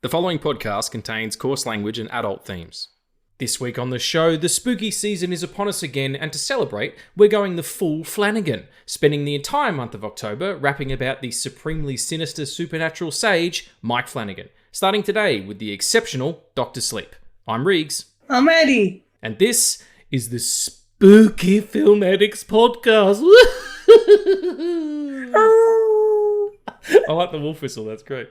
The following podcast contains coarse language and adult themes. This week on the show, the spooky season is upon us again, and to celebrate, we're going the full Flanagan, spending the entire month of October rapping about the supremely sinister supernatural sage, Mike Flanagan, starting today with the exceptional Dr. Sleep. I'm Riggs. I'm Eddie. And this is the Spooky Film Addicts podcast. I like the wolf whistle, that's great.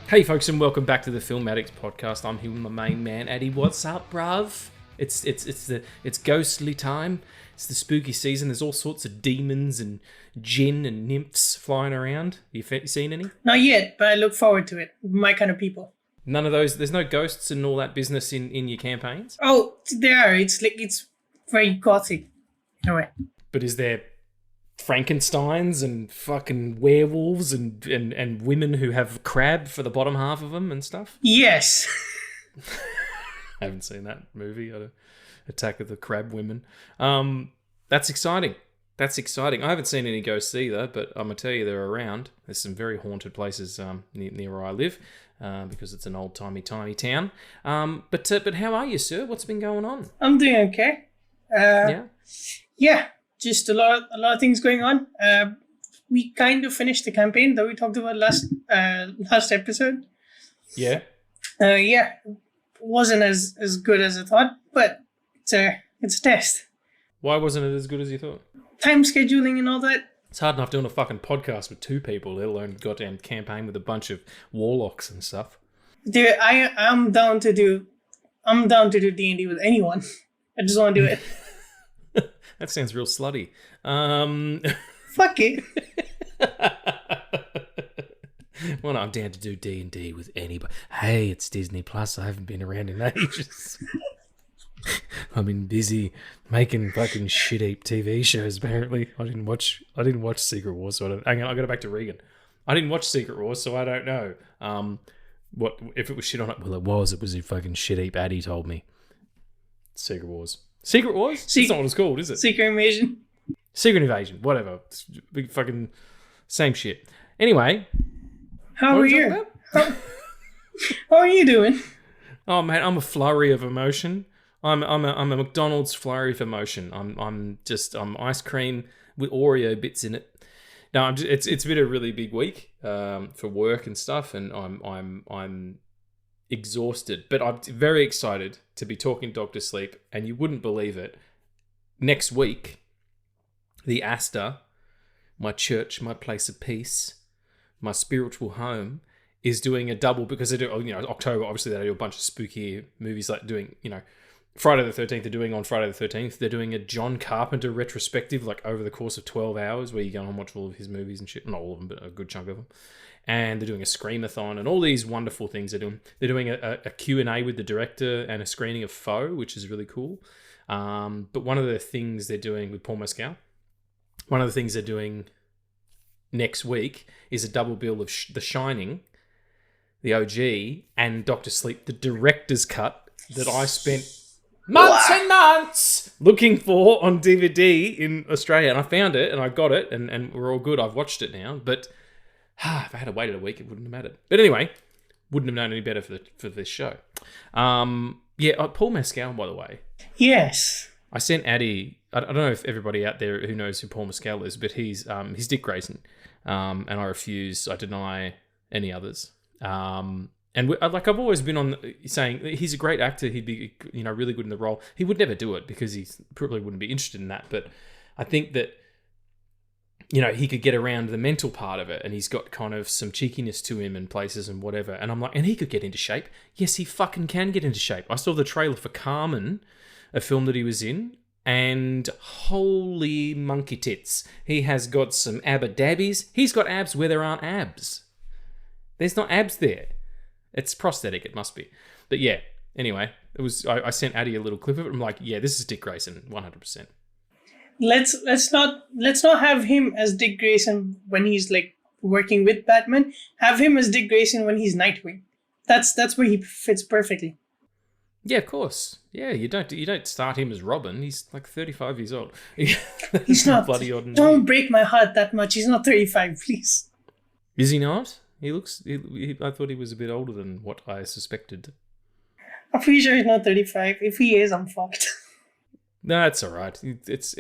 Hey folks, and welcome back to the Film Addicts podcast. I'm here with my main man, Addy. What's up, bruv? It's ghostly time. It's the spooky season. There's all sorts of demons and jinn and nymphs flying around. You seen any? Not yet, but I look forward to it. My kind of people. None of those. There's no ghosts and all that business in your campaigns. Oh, there are. It's very gothic in a way. But is there Frankensteins and fucking werewolves and women who have crab for the bottom half of them and stuff? Yes. I haven't seen that movie, Attack of the Crab Women. That's exciting. That's exciting. I haven't seen any ghosts either, but I'm going to tell you they're around. There's some very haunted places near where I live because it's an old-timey town. But how are you, sir? What's been going on? I'm doing okay. Yeah? Just a lot of things going on. We kind of finished the campaign that we talked about last episode. Yeah? Wasn't as good as I thought, but it's a test. Why wasn't it as good as you thought? Time scheduling and all that. It's hard enough doing a fucking podcast with two people, let alone a goddamn campaign with a bunch of warlocks and stuff. Dude, I'm down to do D&D with anyone. I just want to do it. That sounds real slutty. Fuck it. Well, no, I'm down to do D&D with anybody. Hey, it's Disney Plus. I haven't been around in ages. I've been busy making fucking shit heap TV shows. Apparently, I didn't watch Secret Wars, so I'll go back to Regan. I didn't watch Secret Wars, so I don't know. What if it was shit on it? Well, it was. It was a fucking shit heap. Addy told me. Secret Wars. Secret Wars? That's not what it's called, is it? Secret Invasion. Secret Invasion. Whatever. It's big fucking same shit. Anyway. How are you? How are you doing? Oh man, I'm a flurry of emotion. I'm a McDonald's flurry of emotion. I'm ice cream with Oreo bits in it. No, it's been a really big week for work and stuff, and I'm exhausted, but I'm very excited to be talking Dr. Sleep, and you wouldn't believe it. Next week, the Astor, my church, my place of peace, my spiritual home, is doing a double because they do, October, obviously they do a bunch of spooky movies like doing, Friday the 13th, they're doing on Friday the 13th, they're doing a John Carpenter retrospective, like over the course of 12 hours, where you go and watch all of his movies and shit. Not all of them, but a good chunk of them. And they're doing a Screamathon and all these wonderful things they're doing. They're doing a Q&A with the director and a screening of Foe, which is really cool. But one of the things they're doing with Paul Mescal, one of the things they're doing next week is a double bill of The Shining, the OG, and Dr. Sleep, the director's cut that I spent months and months looking for on DVD in Australia. And I found it and I got it and we're all good. I've watched it now, but if I had waited a week, it wouldn't have mattered. But anyway, wouldn't have known any better for this show. Paul Mescal, by the way. Yes. I sent Addy. I don't know if everybody out there who knows who Paul Mescal is, but he's Dick Grayson, and I deny any others. I've always been on saying he's a great actor. He'd be really good in the role. He would never do it because he probably wouldn't be interested in that. But I think that he could get around the mental part of it, and he's got kind of some cheekiness to him in places and whatever. And I'm like, and he could get into shape. Yes, he fucking can get into shape. I saw the trailer for Carmen, a film that he was in, and holy monkey tits. He has got some abba-dabbies. He's got abs where there aren't abs. There's not abs there. It's prosthetic, it must be. But yeah, anyway, it was. I sent Addy a little clip of it. I'm like, yeah, this is Dick Grayson, 100%. let's not have him as Dick Grayson when he's like working with Batman. Have him as Dick Grayson when he's Nightwing. That's where he fits perfectly. Yeah, of course. Yeah, you don't start him as Robin. He's like 35 years old. He's not. Bloody odd. Don't break my heart that much. He's not 35, please. Is he not? He looks. I thought he was a bit older than what I suspected. I'm pretty sure he's not 35. If he is, I'm fucked. No, it's all right. It's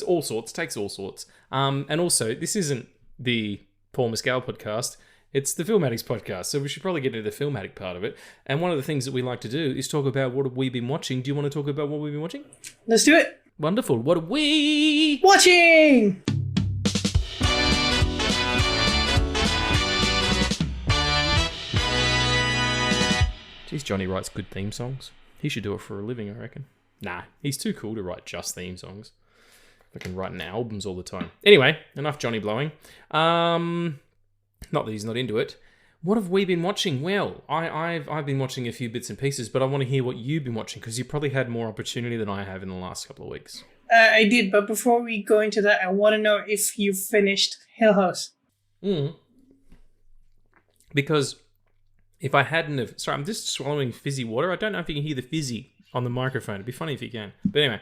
all sorts. Takes all sorts. And also, this isn't the Paul Mescal podcast. It's the Film Addicts podcast, so we should probably get into the film addict part of it. And one of the things that we like to do is talk about what have we been watching. Do you want to talk about what we've been watching? Let's do it. Wonderful. What are we watching? Jeez, Johnny writes good theme songs. He should do it for a living, I reckon. Nah, he's too cool to write just theme songs. Fucking writing albums all the time. Anyway, enough Johnny blowing. Not that he's not into it. What have we been watching? Well, I've been watching a few bits and pieces, but I want to hear what you've been watching because you probably had more opportunity than I have in the last couple of weeks. I did, but before we go into that, I want to know if you finished Hill House. Because if I hadn't have... Sorry, I'm just swallowing fizzy water. I don't know if you can hear the fizzy on the microphone. It'd be funny if you can. But anyway,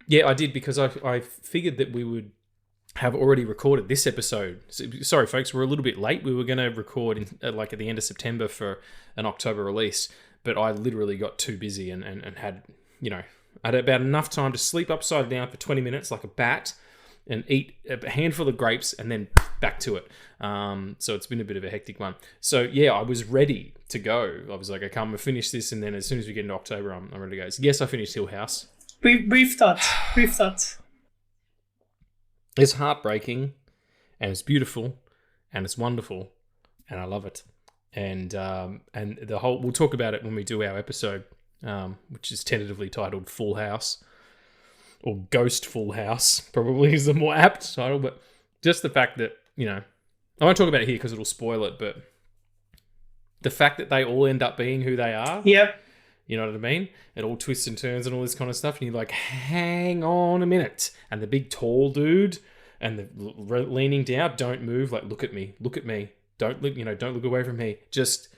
yeah, I did because I figured that we would have already recorded this episode. So, sorry, folks, we're a little bit late. We were going to record at the end of September for an October release, but I literally got too busy and had, I had about enough time to sleep upside down for 20 minutes like a bat and eat a handful of grapes and then back to it. So it's been a bit of a hectic one. So yeah, I was ready to go. I was like, okay, I'm going to finish this, and then as soon as we get into October, I'm ready to go. So yes, I finished Hill House. Brief thoughts. It's heartbreaking, and it's beautiful, and it's wonderful, and I love it. And the whole, we'll talk about it when we do our episode, which is tentatively titled Full House, or Ghost Full House, probably is the more apt title. But just the fact that, I won't talk about it here because it'll spoil it, but the fact that they all end up being who they are. Yep. You know what I mean? It all twists and turns and all this kind of stuff. And you're like, hang on a minute. And the big tall dude and the leaning down, don't move. Like, look at me. Don't look, don't look away from me. Just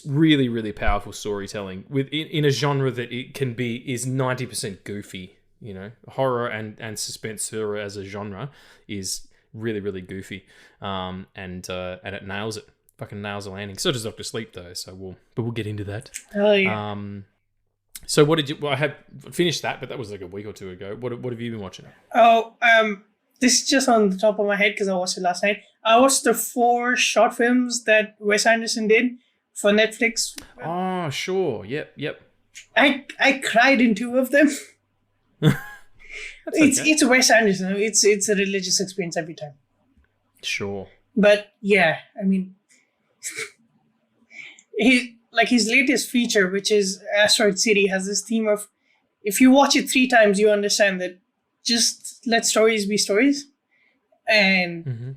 really, really powerful storytelling in a genre that it is 90% goofy. Horror and suspense thriller as a genre is really, really goofy. And it nails it. Fucking nails the landing. So does Dr. Sleep though. So we'll get into that. Oh yeah. So what did you? Well, I had finished that, but that was like a week or two ago. What have you been watching? Oh, this is just on the top of my head because I watched it last night. I watched the 4 short films that Wes Anderson did for Netflix. Oh, sure. Yep. I cried in 2 of them. It's Wes Anderson. It's a religious experience every time. Sure. But yeah, I mean, his latest feature, which is Asteroid City, has this theme of if you watch it 3 times, you understand that just let stories be stories, and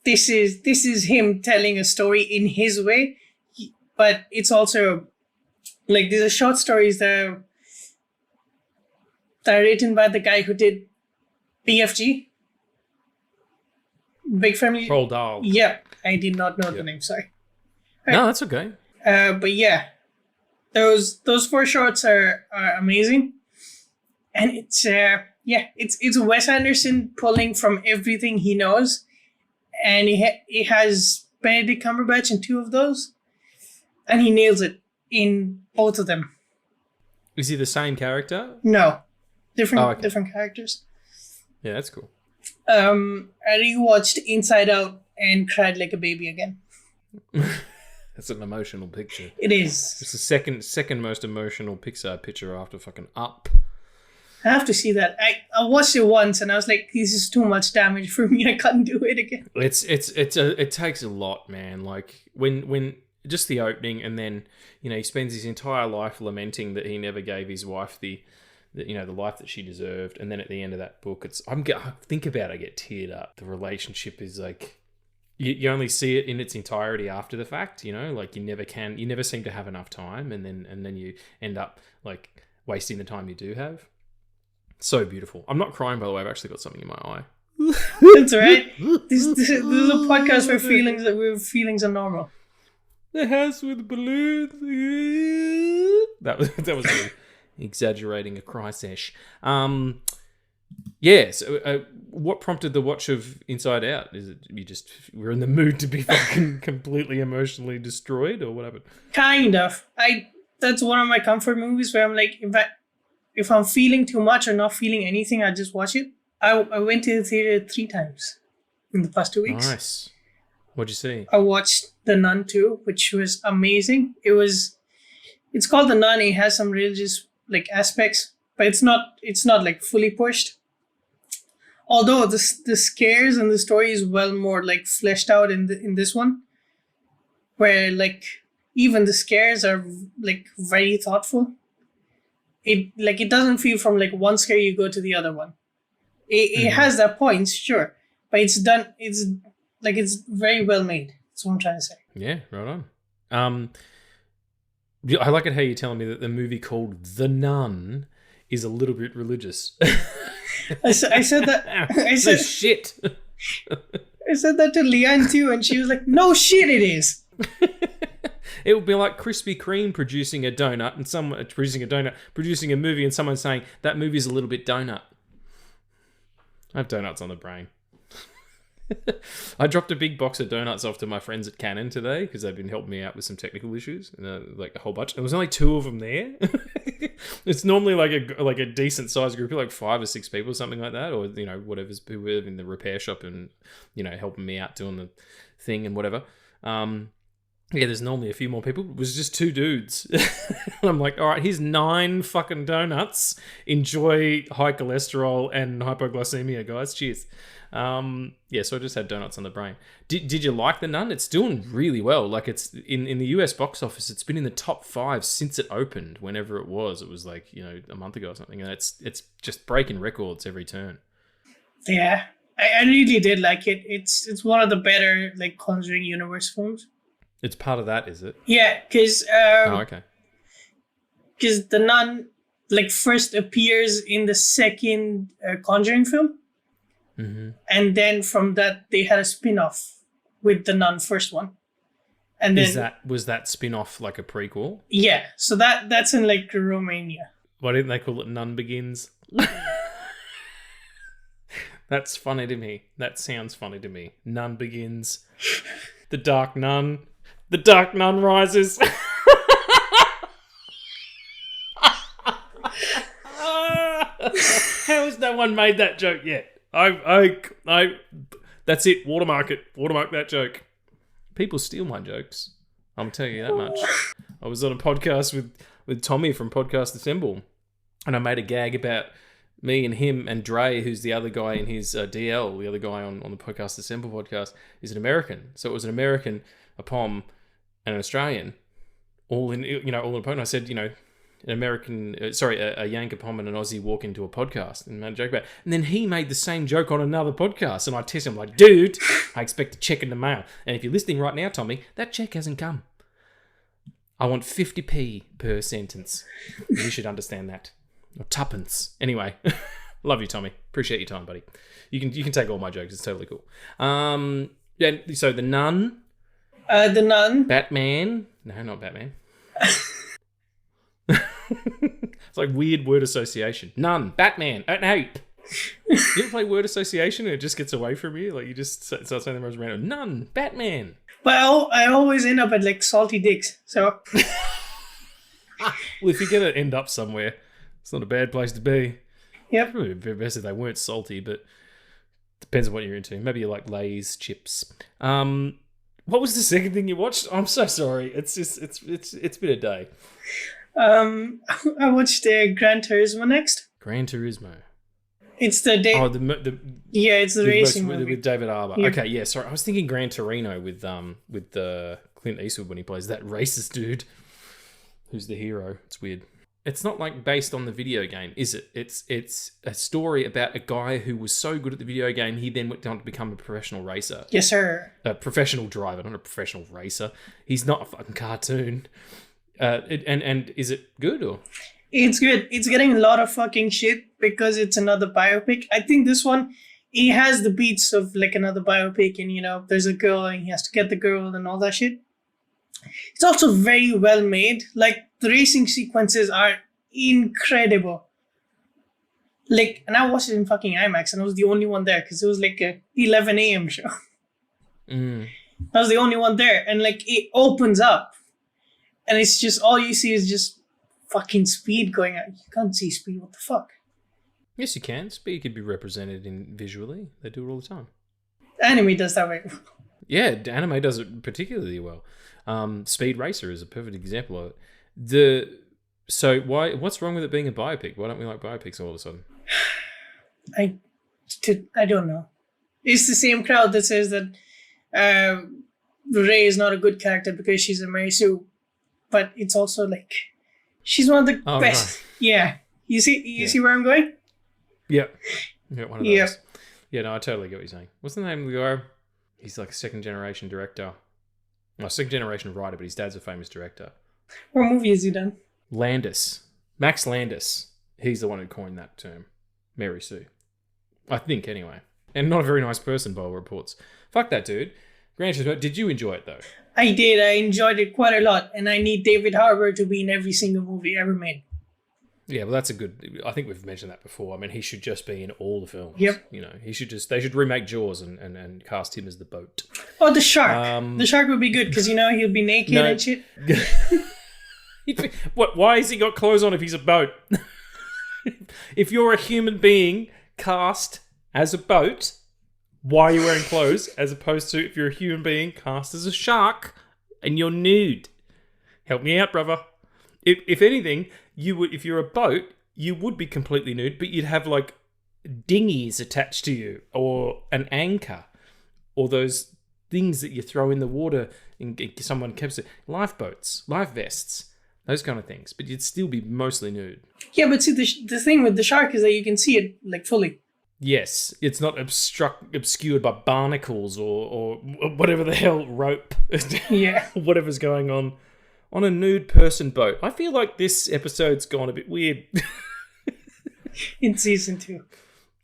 this is him telling a story in his way, but it's also like these are short stories that are written by the guy who did BFG. Big Family. Roald Dahl. Yeah, I did not know the name. Sorry. Right. No, that's okay. But yeah, those 4 shorts are amazing, and it's Wes Anderson pulling from everything he knows, and he has Benedict Cumberbatch in 2 of those, and he nails it in both of them. Is he the same character? No, different characters. Yeah, that's cool. I rewatched Inside Out and cried like a baby again. That's an emotional picture. It is. It's the second most emotional Pixar picture after fucking Up. I have to see that. I watched it once and I was like, this is too much damage for me. I can't do it again. It takes a lot, man. Like when just the opening, and then he spends his entire life lamenting that he never gave his wife the life that she deserved, and then at the end of that book, I think about it, I get teared up. The relationship is like you only see it in its entirety after the fact, like you never seem to have enough time, and then you end up like wasting the time you do have. So beautiful. I'm not crying, by the way. I've actually got something in my eye. That's right. This is a podcast where feelings are normal. The house with the balloons. That was me exaggerating a cry sesh. Yeah. So, what prompted the watch of Inside Out? Is it you just were in the mood to be fucking completely emotionally destroyed, or what happened? Kind of. That's one of my comfort movies where I'm like, if I'm feeling too much or not feeling anything, I just watch it. I went to the theater 3 times in the past 2 weeks. Nice. What'd you see? I watched The Nun 2, which was amazing. It's called The Nun. It has some religious like aspects, but it's not like fully pushed. Although the scares and the story is well more like fleshed out in this one, where like even the scares are like very thoughtful. It doesn't feel from like one scare you go to the other one. It has that points, sure, but it's very well made. That's what I'm trying to say. Yeah, right on. I like it how you're telling me that the movie called The Nun is a little bit religious. I said that. I said no shit. I said that to Leanne too, and she was like, "No shit, it is." It would be like Krispy Kreme producing a donut and someone producing a movie, and someone saying that movie's a little bit donut. I have donuts on the brain. I dropped a big box of donuts off to my friends at Canon today because they've been helping me out with some technical issues, like a whole bunch. There was only 2 of them there. It's normally like a decent sized group, like 5 or 6 people, something like that, or whatever's whoever in the repair shop and helping me out doing the thing and whatever. Yeah, there's normally a few more people. It was just 2 dudes. I'm like, all right, here's 9 fucking donuts. Enjoy high cholesterol and hypoglycemia, guys. Cheers. Yeah, so I just had donuts on the brain. Did you like The Nun? It's doing really well. Like, it's in the US box office, it's been in the top 5 since it opened, whenever it was. It was like, a month ago or something. And it's just breaking records every turn. Yeah, I really did like it. It's one of the better like Conjuring universe films. It's part of that, is it? Yeah, because okay. Because The Nun like first appears in the second Conjuring film, and then from that they had a spin-off with The Nun first one, and then was that spin-off like a prequel? Yeah, so that's in like Romania. Why didn't they call it Nun Begins? That's funny to me. That sounds funny to me. Nun Begins. The Dark Nun. The Dark Nun Rises. How has no one made that joke yet? I that's it. Watermark it. Watermark that joke. People steal my jokes. I'm telling you that much. I was on a podcast with Tommy from Podcast Assemble, and I made a gag about me and him and Dre, who's the other guy in his DL, the other guy on the Podcast Assemble podcast, is an American. So it was an American, a Pom, and an Australian, all in a point. I said, an American, a Yank, a Pom, and an Aussie walk into a podcast and made a joke about it. And then he made the same joke on another podcast, and I test him like, dude, I expect a check in the mail. And if you're listening right now, Tommy, that check hasn't come. I want 50p per sentence. You should understand that. Or tuppence. Anyway, love you, Tommy. Appreciate your time, buddy. You can take all my jokes. It's totally cool. Yeah. So The Nun. The Nun. Batman. No, not Batman. It's like weird word association. Nun. Batman. No. You ever play word association and it just gets away from you? Like you just start saying the most random. Nun. Batman. Well, I always end up at like salty dicks. So. Well, if you're gonna end up somewhere, it's not a bad place to be. Yep. Probably best if they weren't salty, but depends on what you're into. Maybe you like Lay's chips. What was the second thing you watched? I'm so sorry. It's been a day. I watched Gran Turismo next. Gran Turismo. It's the day. Oh, it's the racing movie with David Harbour. Yeah. Okay, yeah. Sorry, I was thinking Gran Torino with Clint Eastwood when he plays that racist dude who's the hero. It's weird. It's not like based on the video game, is it? It's a story about a guy who was so good at the video game, he then went on to become a professional racer. Yes, sir. A professional driver, not a professional racer. He's not a fucking cartoon. And is it good or? It's good. It's getting a lot of fucking shit because it's another biopic. I think this one, it has the beats of like another biopic, and there's a girl and he has to get the girl and all that shit. It's also very well made. Like the racing sequences are incredible. Like, and I watched it in fucking IMAX, and I was the only one there because it was like a 11 a.m. show. I was the only one there, and like it opens up, and it's just all you see is just fucking speed going out. You can't see speed. What the fuck? Yes, you can. Speed could be represented in visually. They do it all the time. Anime does that way. Yeah, anime does it particularly well. Speed Racer is a perfect example of it. So what's wrong with it being a biopic? Why don't we like biopics all of a sudden? I don't know. It's the same crowd that says that Rey is not a good character because she's a Mary Sue, but it's also like she's one of the best. Right. Yeah, you see where I'm going? Yeah, one of those. Yeah, no, I totally get what you're saying. What's the name of the guy? He's like a second generation director. No, second generation writer, but his dad's a famous director. What movie has he done? Landis. Max Landis. He's the one who coined that term. Mary Sue. I think, anyway. And not a very nice person, by all reports. Fuck that dude. Gran Turismo, did you enjoy it, though? I did. I enjoyed it quite a lot. And I need David Harbour to be in every single movie ever made. Yeah, well, that's a good... I think we've mentioned that before. I mean, he should just be in all the films. Yep. They should remake Jaws and cast him as the boat. Oh, the shark. The shark would be good because, he'll be naked and shit. What? Why has he got clothes on if he's a boat? If you're a human being cast as a boat, why are you wearing clothes? As opposed to if you're a human being cast as a shark and you're nude. Help me out, brother. If anything, you would. If you're a boat, you would be completely nude, but you'd have like dinghies attached to you, or an anchor, or those things that you throw in the water and someone keeps it. Lifeboats, life vests. Those kind of things, but you'd still be mostly nude. Yeah, but see, the thing with the shark is that you can see it like fully. Yes, it's not obscured by barnacles or whatever the hell rope. Yeah, whatever's going on a nude person boat. I feel like this episode's gone a bit weird. In season 2,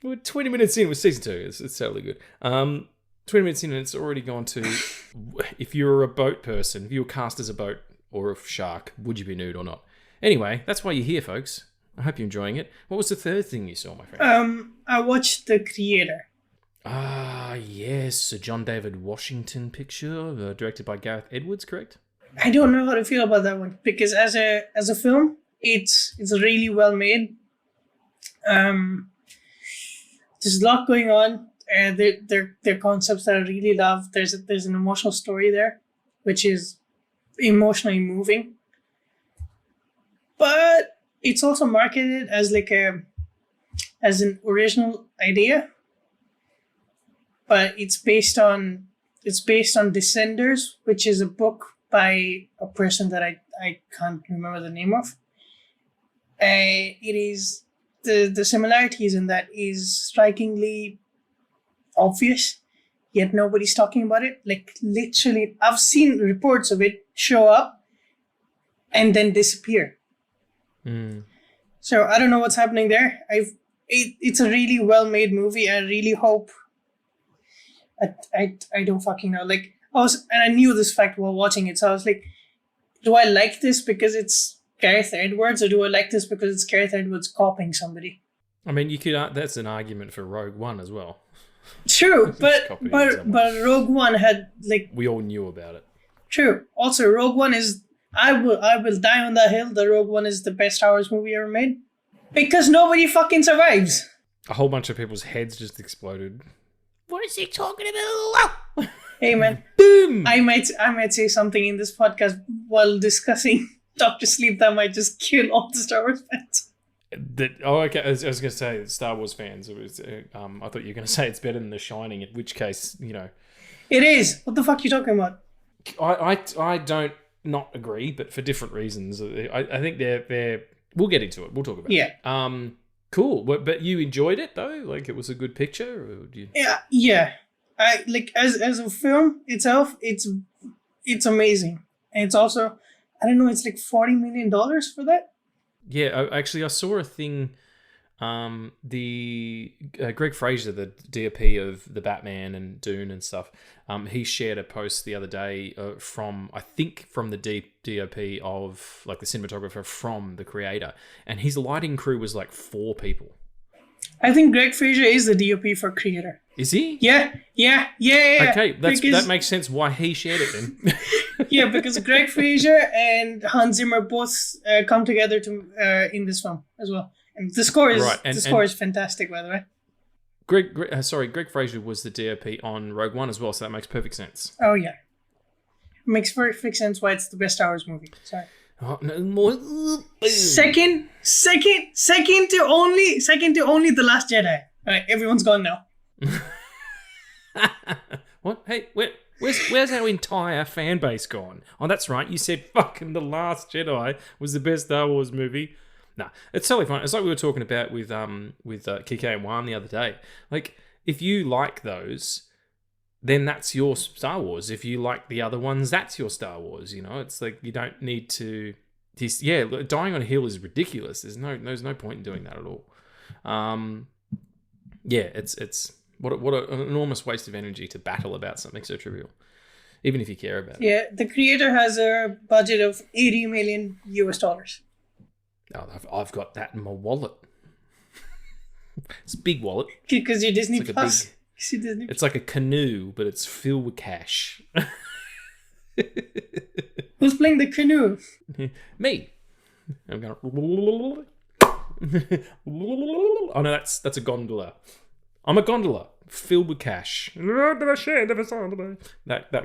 we're 20 minutes in with season 2. It's totally good. 20 minutes in, and it's already gone to if you're a boat person, if you were cast as a boat or a shark, would you be nude or not? Anyway, that's why you're here, folks. I hope you're enjoying it. What was the third thing you saw, my friend? I watched The Creator. Ah, yes, a John David Washington picture, directed by Gareth Edwards, correct? I don't know how to feel about that one because as a film, it's really well made. There's a lot going on. They're concepts that I really love. There's an emotional story there, which is emotionally moving, but it's also marketed as like as an original idea, but it's based on Descenders, which is a book by a person that I can't remember the name of. It is the similarities in that is strikingly obvious, yet nobody's talking about it. Like literally, I've seen reports of it show up and then disappear. So I don't know what's happening there. It's a really well-made movie. I really hope. I don't fucking know. Like I knew this fact while watching it, so I was like, do I like this because it's Gareth Edwards, or do I like this because it's Gareth Edwards copying somebody? I mean, you could. That's an argument for Rogue One as well. True, but Rogue One had like we all knew about it. True. Also, Rogue One is I will die on that hill that Rogue One is the best Star Wars movie ever made because nobody fucking survives. A whole bunch of people's heads just exploded. What is he talking about? Hey man, boom! I might say something in this podcast while discussing Doctor Sleep that might just kill all the Star Wars fans. Okay. I was going to say Star Wars fans. It was. I thought you were going to say it's better than The Shining. In which case, it is. What the fuck are you talking about? I don't not agree, but for different reasons. I think they're. We'll get into it. We'll talk about it. Cool. But you enjoyed it though. Like it was a good picture. Or do you... Yeah. I like as a film itself. It's amazing, and it's also I don't know. It's like $40 million for that. Yeah, actually, I saw a thing. The Greg Fraser, the DOP of the Batman and Dune and stuff, he shared a post the other day from the DOP of like the cinematographer from the creator, and his lighting crew was like 4 people. I think Greg Fraser is the DOP for creator. Is he? Yeah. Okay, that makes sense why he shared it then. Yeah, because Greg Fraser and Hans Zimmer both come together to in this film as well. And the score is is fantastic, by the way. Greg Fraser was the DOP on Rogue One as well, so that makes perfect sense. Oh yeah, it makes perfect sense why it's the best Star Wars movie. Sorry. Oh, no more. Second to only The Last Jedi. All right, everyone's gone now. What? Hey, where's our entire fan base gone? Oh, that's right. You said fucking The Last Jedi was the best Star Wars movie. Nah, it's totally fine. It's like we were talking about with Kike and Juan the other day. Like, if you like those, then that's your Star Wars. If you like the other ones, that's your Star Wars. You know, it's like you don't need to. Dying on a hill is ridiculous. There's no point in doing that at all. It's what an enormous waste of energy to battle about something so trivial, even if you care about it. Yeah, the creator has a budget of $80 million. Oh, I've got that in my wallet. It's a big wallet. Because you're Disney Plus. It's like a canoe, but it's filled with cash. Who's playing the canoe? Me. I'm going. Oh no, that's a gondola. I'm a gondola filled with cash. That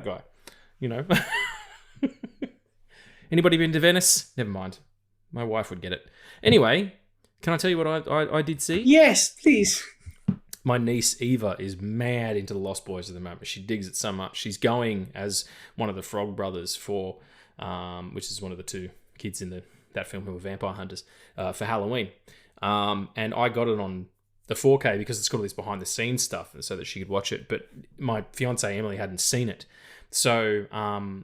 guy. You know. Anybody been to Venice? Never mind. My wife would get it. Anyway, can I tell you what I did see? Yes, please. My niece Eva is mad into the Lost Boys at the moment. She digs it so much. She's going as one of the Frog Brothers for, which is one of the 2 kids in that film who were vampire hunters, for Halloween. And I got it on the 4K because it's got all this behind the scenes stuff, so that she could watch it. But my fiance Emily hadn't seen it. So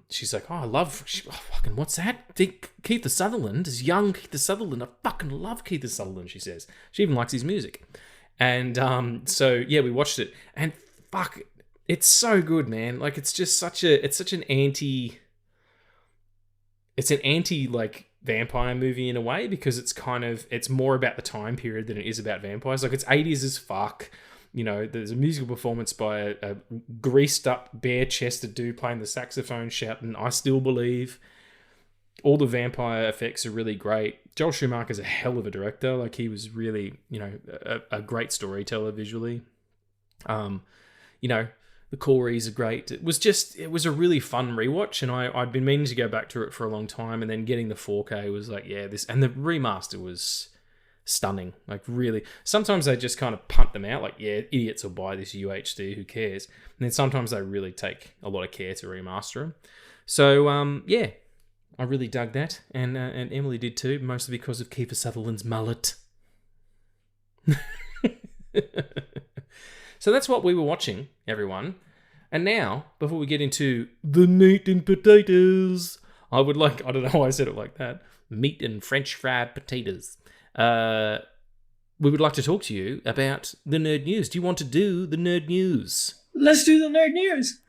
she's like, fucking what's that? Keith Sutherland is young. Keith Sutherland. I fucking love Keith Sutherland, she says. She even likes his music. And so yeah, we watched it, and fuck, it's so good, man. Like, it's an anti like vampire movie in a way, because it's more about the time period than it is about vampires. Like, it's 80s as fuck. You know, there's a musical performance by a greased up, bare-chested dude playing the saxophone shouting, "I still believe." All the vampire effects are really great. Joel Schumacher's a hell of a director. Like, he was really, you know, a great storyteller visually. You know, the Coreys are great. It was a really fun rewatch, and I'd been meaning to go back to it for a long time, and then getting the 4K was like, yeah, and the remaster was stunning. Like, really, sometimes they just kind of punt them out, like, yeah, idiots will buy this UHD, who cares? And then sometimes they really take a lot of care to remaster them. So yeah, I really dug that, and Emily did too, mostly because of Kiefer Sutherland's mullet. So that's what we were watching, everyone. And now, before we get into the meat and potatoes, I don't know why I said it like that, meat and French fried potatoes. We would like to talk to you about the nerd news. Do you want to do the nerd news? Let's do the nerd news.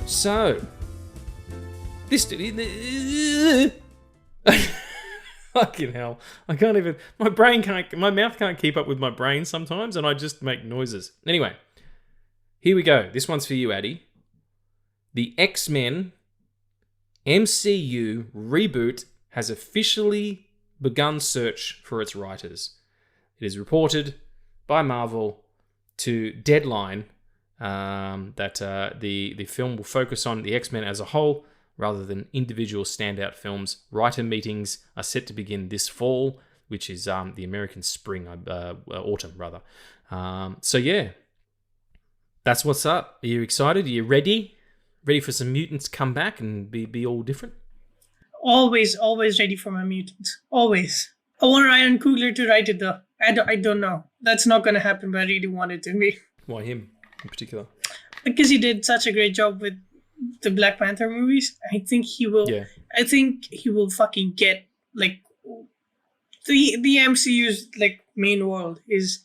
So, fucking hell. My mouth can't keep up with my brain sometimes, and I just make noises. Anyway, here we go. This one's for you, Addy. The X-Men MCU reboot has officially begun search for its writers. It is reported by Marvel to Deadline that the film will focus on the X-Men as a whole rather than individual standout films. Writer meetings are set to begin this fall, which is the American spring, autumn rather. So yeah, that's what's up. Are you excited? Are you ready? Ready for some mutants to come back and be all different? Always ready for my mutants. Always. I want Ryan Coogler to write it though. I don't know. That's not going to happen, but I really want it to be. Why him in particular? Because he did such a great job with the Black Panther movies. I think he will. Yeah. I think he will fucking get like the MCU's like main world is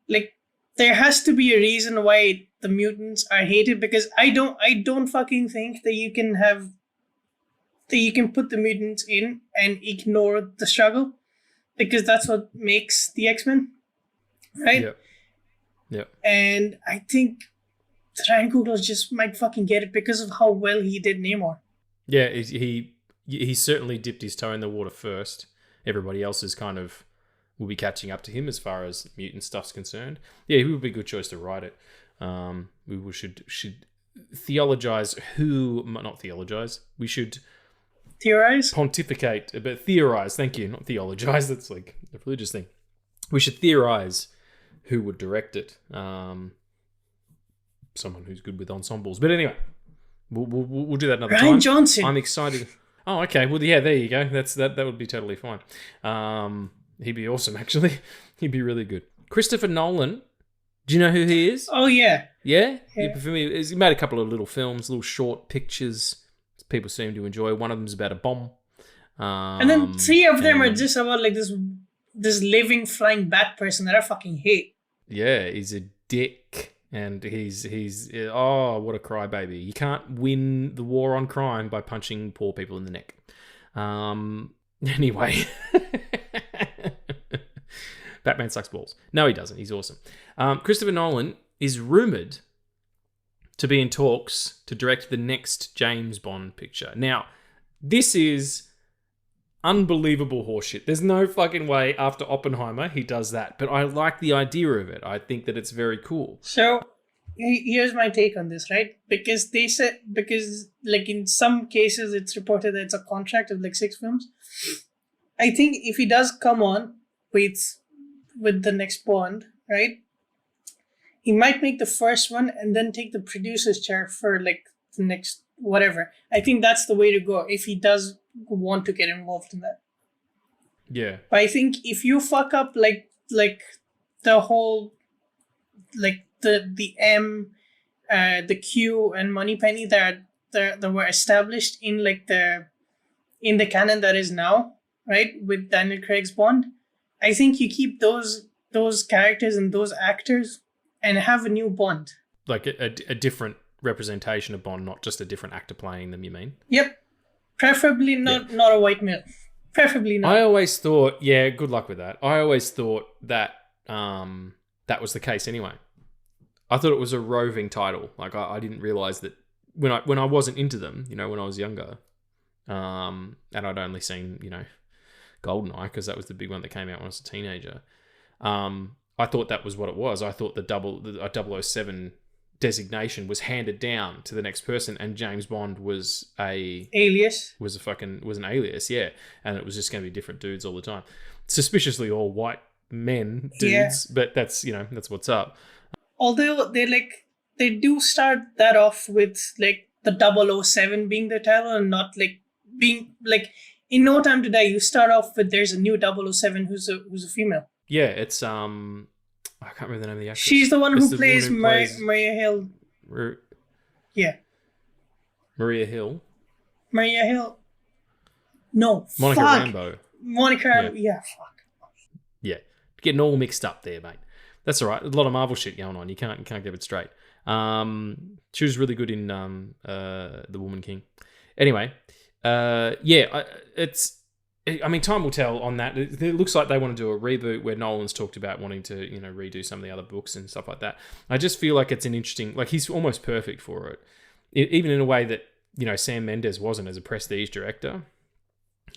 like there has to be a reason why the mutants are hated, because I don't fucking think that you can put the mutants in and ignore the struggle, because that's what makes the X-Men, right? Yeah. Yeah. And I think Ryan Coogler just might fucking get it because of how well he did Namor. Yeah, he certainly dipped his toe in the water first. Everybody else is kind of will be catching up to him as far as mutant stuff's concerned. Yeah, he would be a good choice to write it. We should theologize not theologize. We should theorize, pontificate, but theorize. Thank you, not theologize. That's like a religious thing. We should theorize who would direct it. Someone who's good with ensembles. But anyway, we'll do that another time. Ryan Johnson. I'm excited. Oh, okay. Well, yeah, there you go. That would be totally fine. He'd be awesome, actually. He'd be really good. Christopher Nolan. Do you know who he is? Oh, yeah. Yeah? You're familiar? He made a couple of little films, little short pictures. People seem to enjoy. One of them's about a bomb. And then 3 of them are just about like this living flying bat person that I fucking hate. Yeah, he's a dick. And he's what a crybaby. You can't win the war on crime by punching poor people in the neck. Anyway. Batman sucks balls. No, he doesn't. He's awesome. Christopher Nolan is rumoured to be in talks to direct the next James Bond picture. Now, this is unbelievable horseshit. There's no fucking way after Oppenheimer he does that. But I like the idea of it. I think that it's very cool. So, here's my take on this, right? Because like in some cases it's reported that it's a contract of like 6 films. I think if he does come on with the next Bond, right? He might make the first one and then take the producer's chair for like the next whatever. I think that's the way to go if he does want to get involved in that. Yeah. But I think if you fuck up like the whole like the M, the Q and Moneypenny that were established in like in the canon that is now, right, with Daniel Craig's Bond, I think you keep those characters and those actors and have a new Bond. Like a different representation of Bond, not just a different actor playing them, you mean? Yep. Preferably not a white male. Preferably not. I always thought, good luck with that. I always thought that that was the case anyway. I thought it was a roving title. Like I didn't realize that when I wasn't into them, when I was younger, and I'd only seen, GoldenEye, because that was the big one that came out when I was a teenager. I thought that was what it was. I thought the 007 designation was handed down to the next person, and James Bond was an alias, yeah, and it was just going to be different dudes all the time, suspiciously all white men dudes, yeah. But that's that's what's up. Although they do start that off with like the 007 being the title and not like being like in No Time to Die. You start off with there's a new 007 who's a female. Yeah, it's I can't remember the name of the actress. She's the one who plays Maria Hill. Yeah. Maria Hill. Maria Hill. No. Monica Rambeau. Monica Rambeau. Yeah. Fuck. Yeah, getting all mixed up there, mate. That's all right. A lot of Marvel shit going on. You can't get it straight. She was really good in The Woman King. Anyway, time will tell on that. It looks like they want to do a reboot where Nolan's talked about wanting to, redo some of the other books and stuff like that. I just feel like it's an interesting, like he's almost perfect for it. Even in a way that, Sam Mendes wasn't as a prestige director.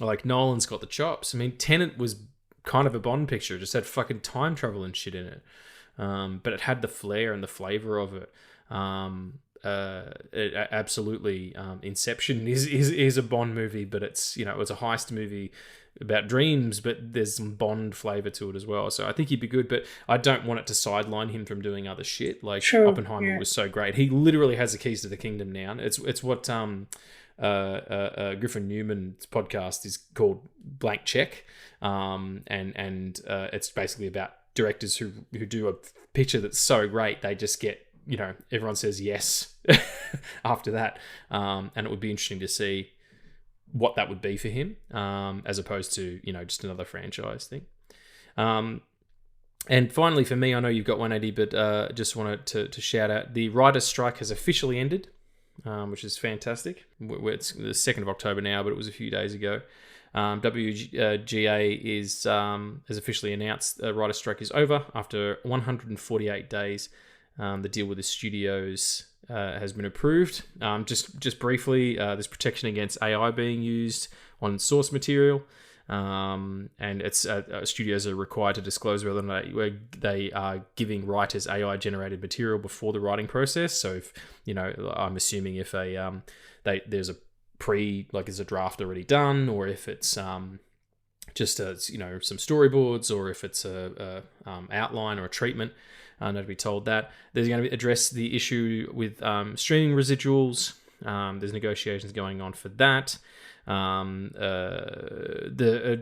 Like Nolan's got the chops. I mean, Tenet was kind of a Bond picture. It just had fucking time travel and shit in it. But it had the flair and the flavor of it. Absolutely. Inception is a Bond movie, but it's, it's a heist movie about dreams, but there's some Bond flavor to it as well. So I think he'd be good, but I don't want it to sideline him from doing other shit. Like Oppenheimer was so great. He literally has the keys to the kingdom now. It's what Griffin Newman's podcast is called Blank Check, and it's basically about directors who do a picture that's so great they just get, everyone says yes after that, and it would be interesting to see what that would be for him, as opposed to just another franchise thing. And finally for me, I know you've got 180, but just wanted to shout out the writer's strike has officially ended, which is fantastic. It's the 2nd of October now, but it was a few days ago. WGA has officially announced the writer's strike is over after 148 days. The deal with the studios has been approved. Just briefly, there's protection against AI being used on source material, and it's studios are required to disclose whether or not they are giving writers AI generated material before the writing process. So if I'm assuming if there's a there's a draft already done, or if it's just some storyboards, or if it's a outline or a treatment. Not to be told that there's going to address the issue with streaming residuals. There's negotiations going on for that. The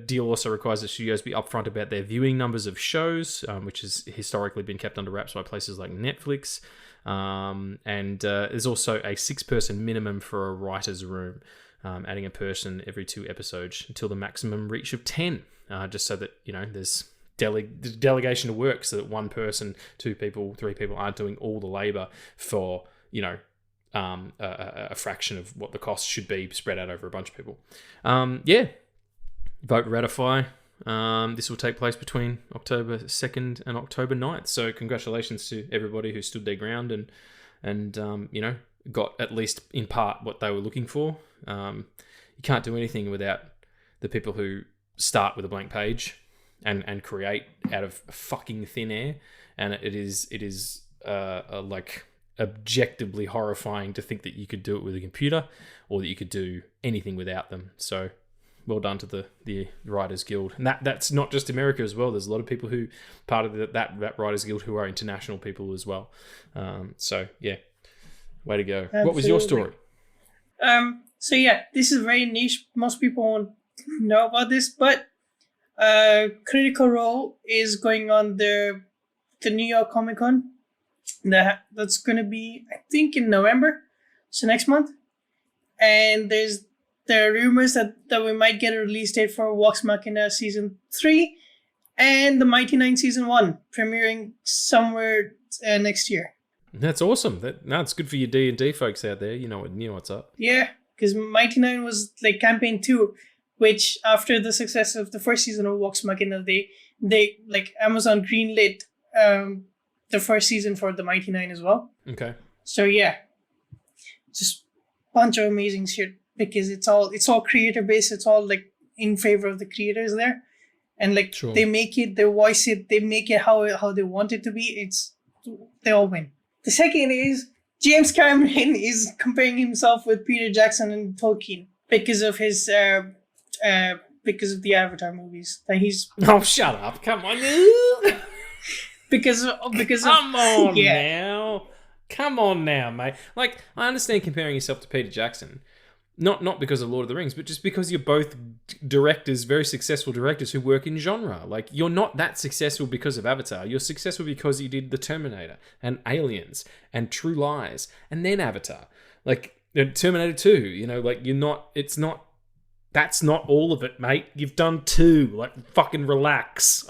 deal also requires that studios be upfront about their viewing numbers of shows, which has historically been kept under wraps by places like Netflix. And there's also a 6-person minimum for a writer's room, adding a person every 2 episodes until the maximum reach of 10, just so that there's delegation of work, so that 1 person, 2 people, 3 people aren't doing all the labor for a fraction of what the cost should be spread out over a bunch of people. Vote ratify. This will take place between October 2nd and October 9th. So congratulations to everybody who stood their ground and got at least in part what they were looking for. You can't do anything without the people who start with a blank page and create out of fucking thin air. And it is like objectively horrifying to think that you could do it with a computer, or that you could do anything without them. So well done to the Writers Guild. And that's not just America as well. There's a lot of people who part of that Writers Guild who are international people as well. So yeah, way to go. Absolutely. What was your story? So yeah, this is very niche. Most people won't know about this, but Critical Role is going on the New York Comic Con. That's going to be, I think, in November, so next month. And there are rumors that we might get a release date for Vox Machina Season 3 and The Mighty Nine Season 1 premiering somewhere next year. That's awesome. It's good for your D&D folks out there. You know what's up. Yeah, because Mighty Nine was like campaign 2, which after the success of the first season of Vox Machina, they like Amazon greenlit the first season for the Mighty Nine as well. Okay. So yeah, just bunch of amazing shit, because it's all creator based. It's all like in favor of the creators there, and like sure. They make it, they voice it, they make it how they want it to be. They all win. The second is James Cameron is comparing himself with Peter Jackson and Tolkien because of his because of the Avatar movies that he's. Oh, shut up! Come on. Because Come on now, mate. Like, I understand comparing yourself to Peter Jackson, not because of Lord of the Rings, but just because you're both directors, very successful directors who work in genre. Like, you're not that successful because of Avatar. You're successful because you did The Terminator and Aliens and True Lies and then Avatar. Like, Terminator 2, like, you're not, it's not, that's not all of it, mate. You've done 2. Like, fucking relax.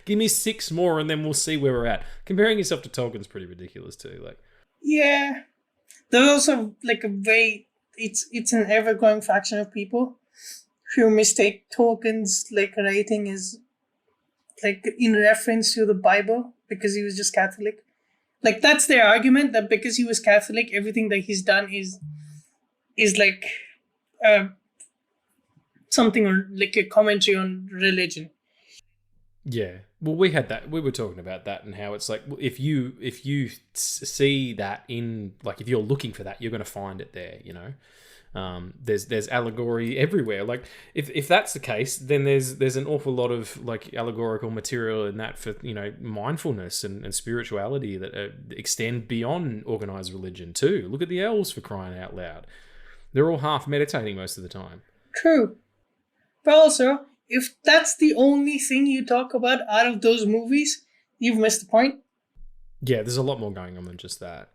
Give me 6 more and then we'll see where we're at. Comparing yourself to Tolkien's pretty ridiculous too. Like, yeah, there's also like a way. It's an ever-growing faction of people who mistake Tolkien's like writing as like in reference to the Bible because he was just Catholic. Like, that's their argument, that because he was Catholic, everything that he's done is like something or like a commentary on religion. Yeah, well, we were talking about that and how it's like, if you see that in, like, if you're looking for that, you're going to find it there, There's allegory everywhere. Like if that's the case, then there's an awful lot of like allegorical material in that for mindfulness and spirituality that extend beyond organized religion too. Look at the elves, for crying out loud. They're all half meditating most of the time. True. But also, if that's the only thing you talk about out of those movies, you've missed the point. Yeah, there's a lot more going on than just that.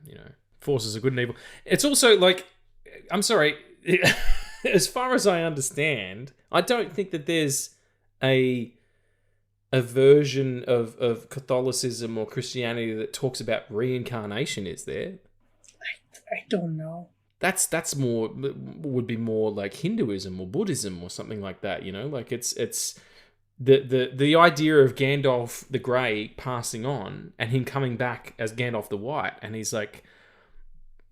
Forces of good and evil. It's also like, I'm sorry, as far as I understand, I don't think that there's a version of Catholicism or Christianity that talks about reincarnation, is there? I don't know. That's more, would be more like Hinduism or Buddhism or something like that, like it's the idea of Gandalf the Grey passing on and him coming back as Gandalf the White, and he's like,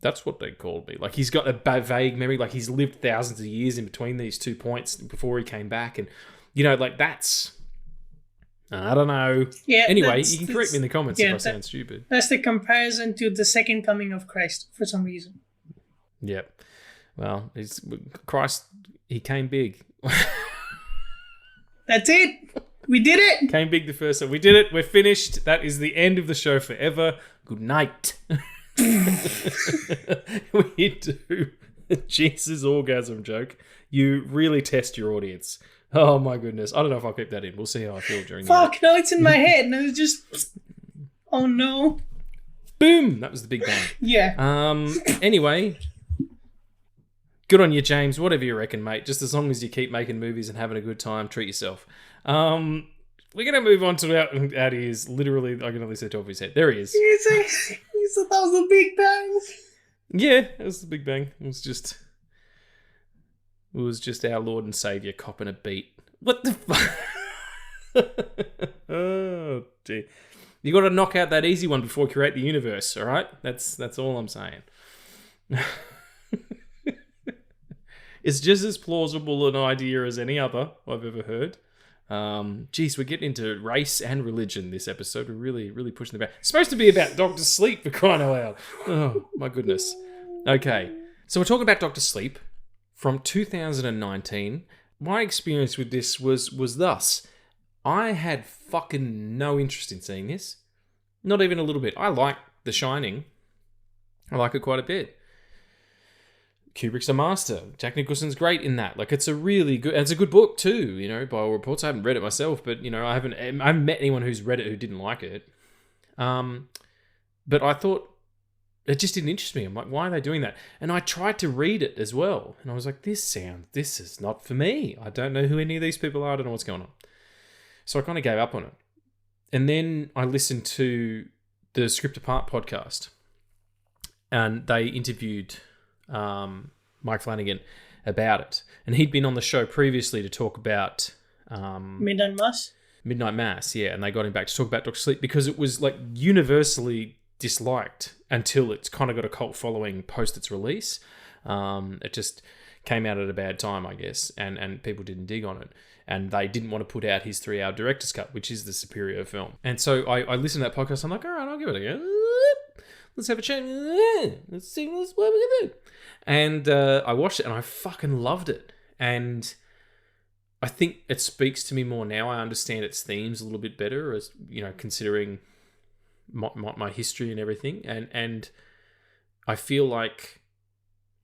that's what they called me. Like, he's got a vague memory, like he's lived thousands of years in between these 2 points before he came back, and like that's, I don't know. Yeah. Anyway, you can correct me in the comments if I sound stupid. That's the comparison to the second coming of Christ for some reason. Yep. Well, Christ, he came big. That's it. We did it. Came big the first time. We did it. We're finished. That is the end of the show forever. Good night. We do Jesus orgasm joke. You really test your audience. Oh my goodness. I don't know if I'll keep that in. We'll see how I feel during Fuck, no, it's in my head. And I was just... Oh no. Boom. That was the big bang. Yeah. Anyway... Good on you, James. Whatever you reckon, mate. Just as long as you keep making movies and having a good time, treat yourself. We're going to move on to out he is. Literally, I can only see top of his head. There he is. He said that was the Big Bang. Yeah, it was the Big Bang. It was just our Lord and Savior copping a beat. What the fuck? Oh, dear. You got to knock out that easy one before you create the universe, all right? That's all I'm saying. It's just as plausible an idea as any other I've ever heard. Geez, we're getting into race and religion this episode. We're really, really pushing the back. It's supposed to be about Dr. Sleep, for crying out loud. Oh, my goodness. Okay, so we're talking about Dr. Sleep from 2019. My experience with this was thus. I had fucking no interest in seeing this. Not even a little bit. I like The Shining. I like it quite a bit. Kubrick's a master. Jack Nicholson's great in that. Like, it's a good book too, by all reports. I haven't read it myself, but, I haven't met anyone who's read it who didn't like it. But I thought it just didn't interest me. I'm like, why are they doing that? And I tried to read it as well. And I was like, this is not for me. I don't know who any of these people are. I don't know what's going on. So I kind of gave up on it. And then I listened to the Script Apart podcast, and they interviewed Mike Flanagan about it, and he'd been on the show previously to talk about Midnight Mass, yeah, and they got him back to talk about Dr. Sleep because it was like universally disliked until it's kind of got a cult following post its release. It just came out at a bad time, I guess, and people didn't dig on it, and they didn't want to put out his 3-hour director's cut, which is the superior film. And so I listened to that podcast. I'm like, all right, I'll give it a go. Let's have a chat. Let's see what we're gonna do. And I watched it and I fucking loved it. And I think it speaks to me more now. I understand its themes a little bit better, as considering my history and everything. And I feel like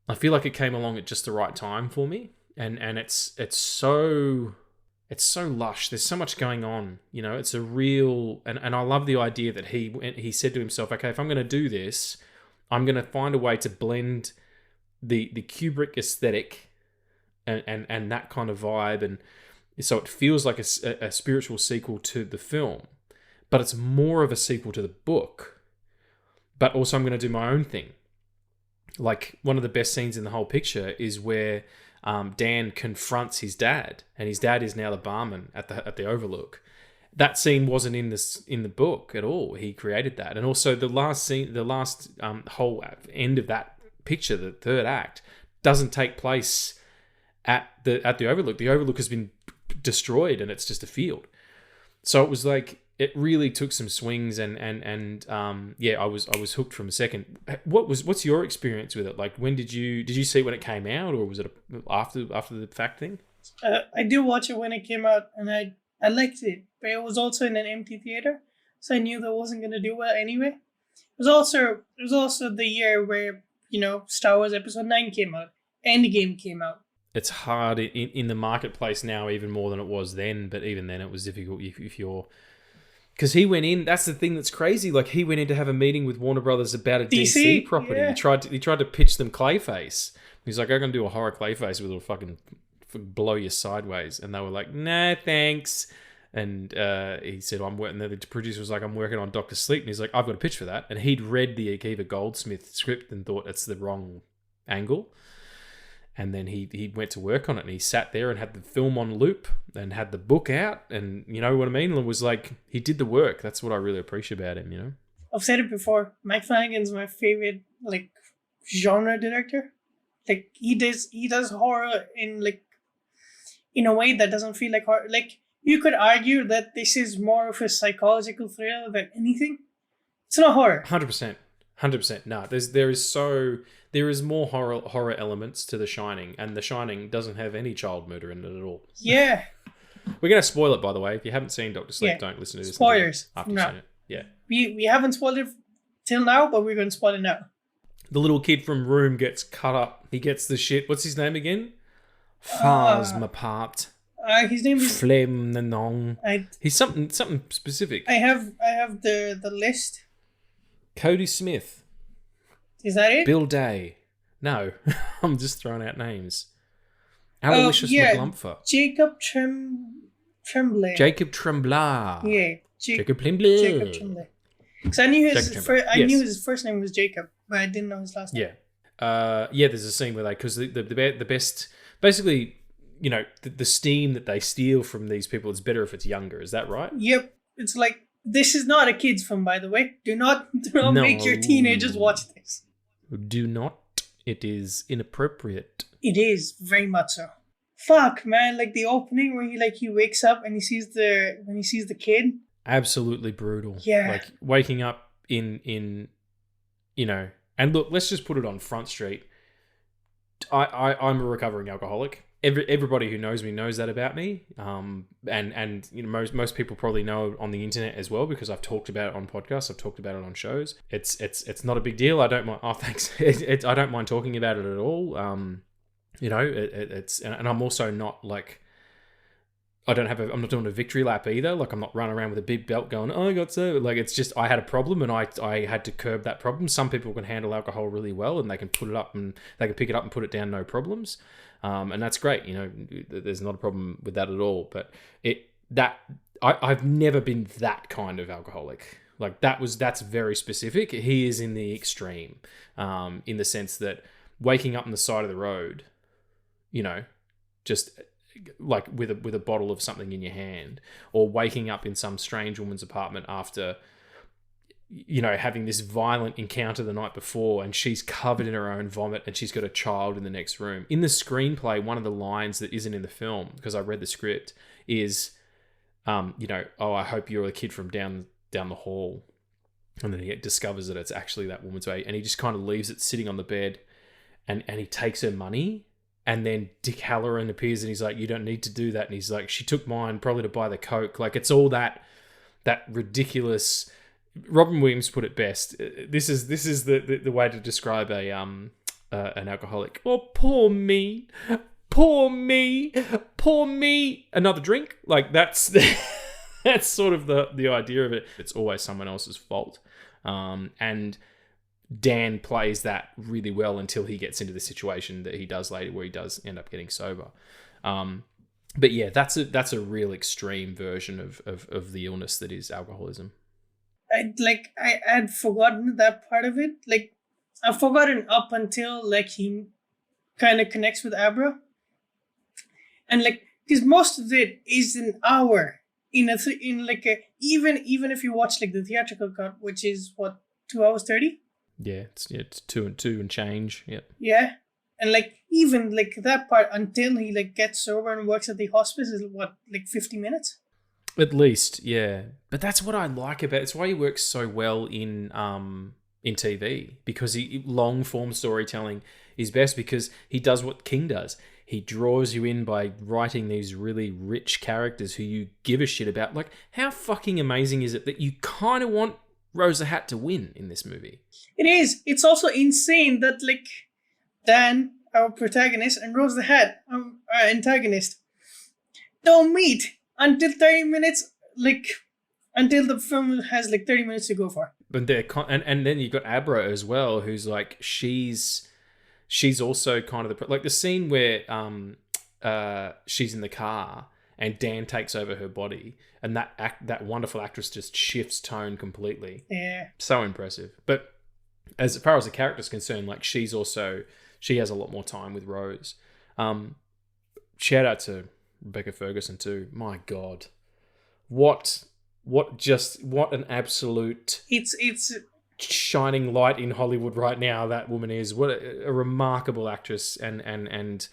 it came along at just the right time for me. And it's so lush. There's so much going on. It's a real... And I love the idea that he said to himself, okay, if I'm going to do this, I'm going to find a way to blend the Kubrick aesthetic and that kind of vibe. And so it feels like a spiritual sequel to the film, but it's more of a sequel to the book. But also I'm going to do my own thing. Like, one of the best scenes in the whole picture is where Dan confronts his dad, and his dad is now the barman at the Overlook. That scene wasn't in the book at all. He created that, and also the last scene, the last whole end of that picture, the third act, doesn't take place at the Overlook. The Overlook has been destroyed, and it's just a field. So it was like it really took some swings, and yeah, I was hooked from a second. What's your experience with it? Like, when did you see it when it came out, or was it after the fact thing? I did watch it when it came out, and I liked it, but it was also in an empty theater, so I knew that wasn't gonna do well anyway. It was also the year where, you know, Star Wars Episode-9 came out, Endgame came out. It's hard in the marketplace now, even more than it was then. But even then, it was difficult if you're, because he went in. That's the thing that's crazy. Like, he went in to have a meeting with Warner Brothers about a DC property. Yeah. He tried to pitch them Clayface. He's like, I'm gonna do a horror Clayface with a fucking blow you sideways, and they were like, nah, thanks. And he said, I'm working. The producer was like, I'm working on Dr. Sleep, and he's like, I've got a pitch for that. And he'd read the Akiva Goldsmith script and thought it's the wrong angle. And then he went to work on it, and he sat there and had the film on loop and had the book out, and you know what I mean? It was like, he did the work. That's what I really appreciate about him, you know? I've said it before. Mike Flanagan's my favorite, like, genre director. Like, he does horror in a way that doesn't feel like horror. Like, you could argue that this is more of a psychological thriller than anything. It's not horror. 100%. No, there is more horror elements to The Shining, and The Shining doesn't have any child murder in it at all. Yeah. We're going to spoil it, by the way. If you haven't seen Dr. Sleep, don't listen to this. Spoilers. After you've seen it. Yeah. We haven't spoiled it till now, but we're going to spoil it now. The little kid from Room gets cut up. He gets the shit. What's his name again? Phasmapart. His name is Flemnong. He's something specific. I have the list. Cody Smith. Is that it? Bill Day. No, I'm just throwing out names. Aloysius McGlumpher. Jacob Tremblay. Jacob Tremblay. Yeah. Jacob Tremblay. Jacob Tremblay. Because I knew his first name was Jacob, but I didn't know his last name. Yeah. There's a scene where they, because the best, basically, you know, the steam that they steal from these people is better if it's younger. Is that right? Yep. It's like, this is not a kid's film, by the way. Do not make your teenagers watch this. Do not. It is inappropriate. It is, very much so. Fuck, man. Like, the opening where he wakes up and he sees the kid. Absolutely brutal. Yeah. Like, waking up in you know, and look, let's just put it on Front Street. I'm a recovering alcoholic. Everybody who knows me knows that about me, and you know, most people probably know on the internet as well, because I've talked about it on podcasts, I've talked about it on shows. It's not a big deal. I don't mind. Oh, thanks. I don't mind talking about it at all. You know, it's and I'm also not like, I'm not doing a victory lap either. Like, I'm not running around with a big belt going, oh, I got so. Like, it's just, I had a problem and I had to curb that problem. Some people can handle alcohol really well, and they can put it up and they can pick it up and put it down, no problems. And that's great. You know, there's not a problem with that at all. But I've never been that kind of alcoholic. Like, that's very specific. He is in the extreme, in the sense that waking up on the side of the road, you know, just like with a bottle of something in your hand, or waking up in some strange woman's apartment after, you know, having this violent encounter the night before, and she's covered in her own vomit and she's got a child in the next room. In the screenplay, one of the lines that isn't in the film, because I read the script, is, you know, oh, I hope you're the kid from down the hall. And then he discovers that it's actually that woman's baby, and he just kind of leaves it sitting on the bed, and he takes her money. And then Dick Halloran appears and he's like, you don't need to do that. And he's like, she took mine probably to buy the Coke. Like, it's all that ridiculous. Robin Williams put it best. This is the way to describe an alcoholic. Oh, poor me. Another drink. Like, that's sort of the idea of it. It's always someone else's fault. And Dan plays that really well until he gets into the situation that he does later, where he does end up getting sober. But yeah, that's a real extreme version of the illness that is alcoholism. I had forgotten that part of it. Like, I've forgotten up until like he kind of connects with Abra, and like, because most of it is an hour even if you watch like the theatrical cut, which is what, 2 hours 30. Yeah, it's two and change. Yep. Yeah, and like, even like that part until he like gets sober and works at the hospice is what, like 50 minutes. At least, yeah. But that's what I like about it. It's why he works so well in TV, because long form storytelling is best, because he does what King does. He draws you in by writing these really rich characters who you give a shit about. Like, how fucking amazing is it that you kind of want Rosa Hat to win in this movie? It is. It's also insane that, like, Dan, our protagonist, and Rose the Hat, our antagonist, don't meet until 30 minutes, like, until the film has, like, 30 minutes to go for. But and then you've got Abra as well, who's like, she's also kind of the scene where she's in the car and Dan takes over her body, and that wonderful actress just shifts tone completely. Yeah, so impressive. But as far as the character's concerned, like, she has a lot more time with Rose. Shout out to Rebecca Ferguson too. My God, what an absolute it's shining light in Hollywood right now. That woman is what a remarkable actress, and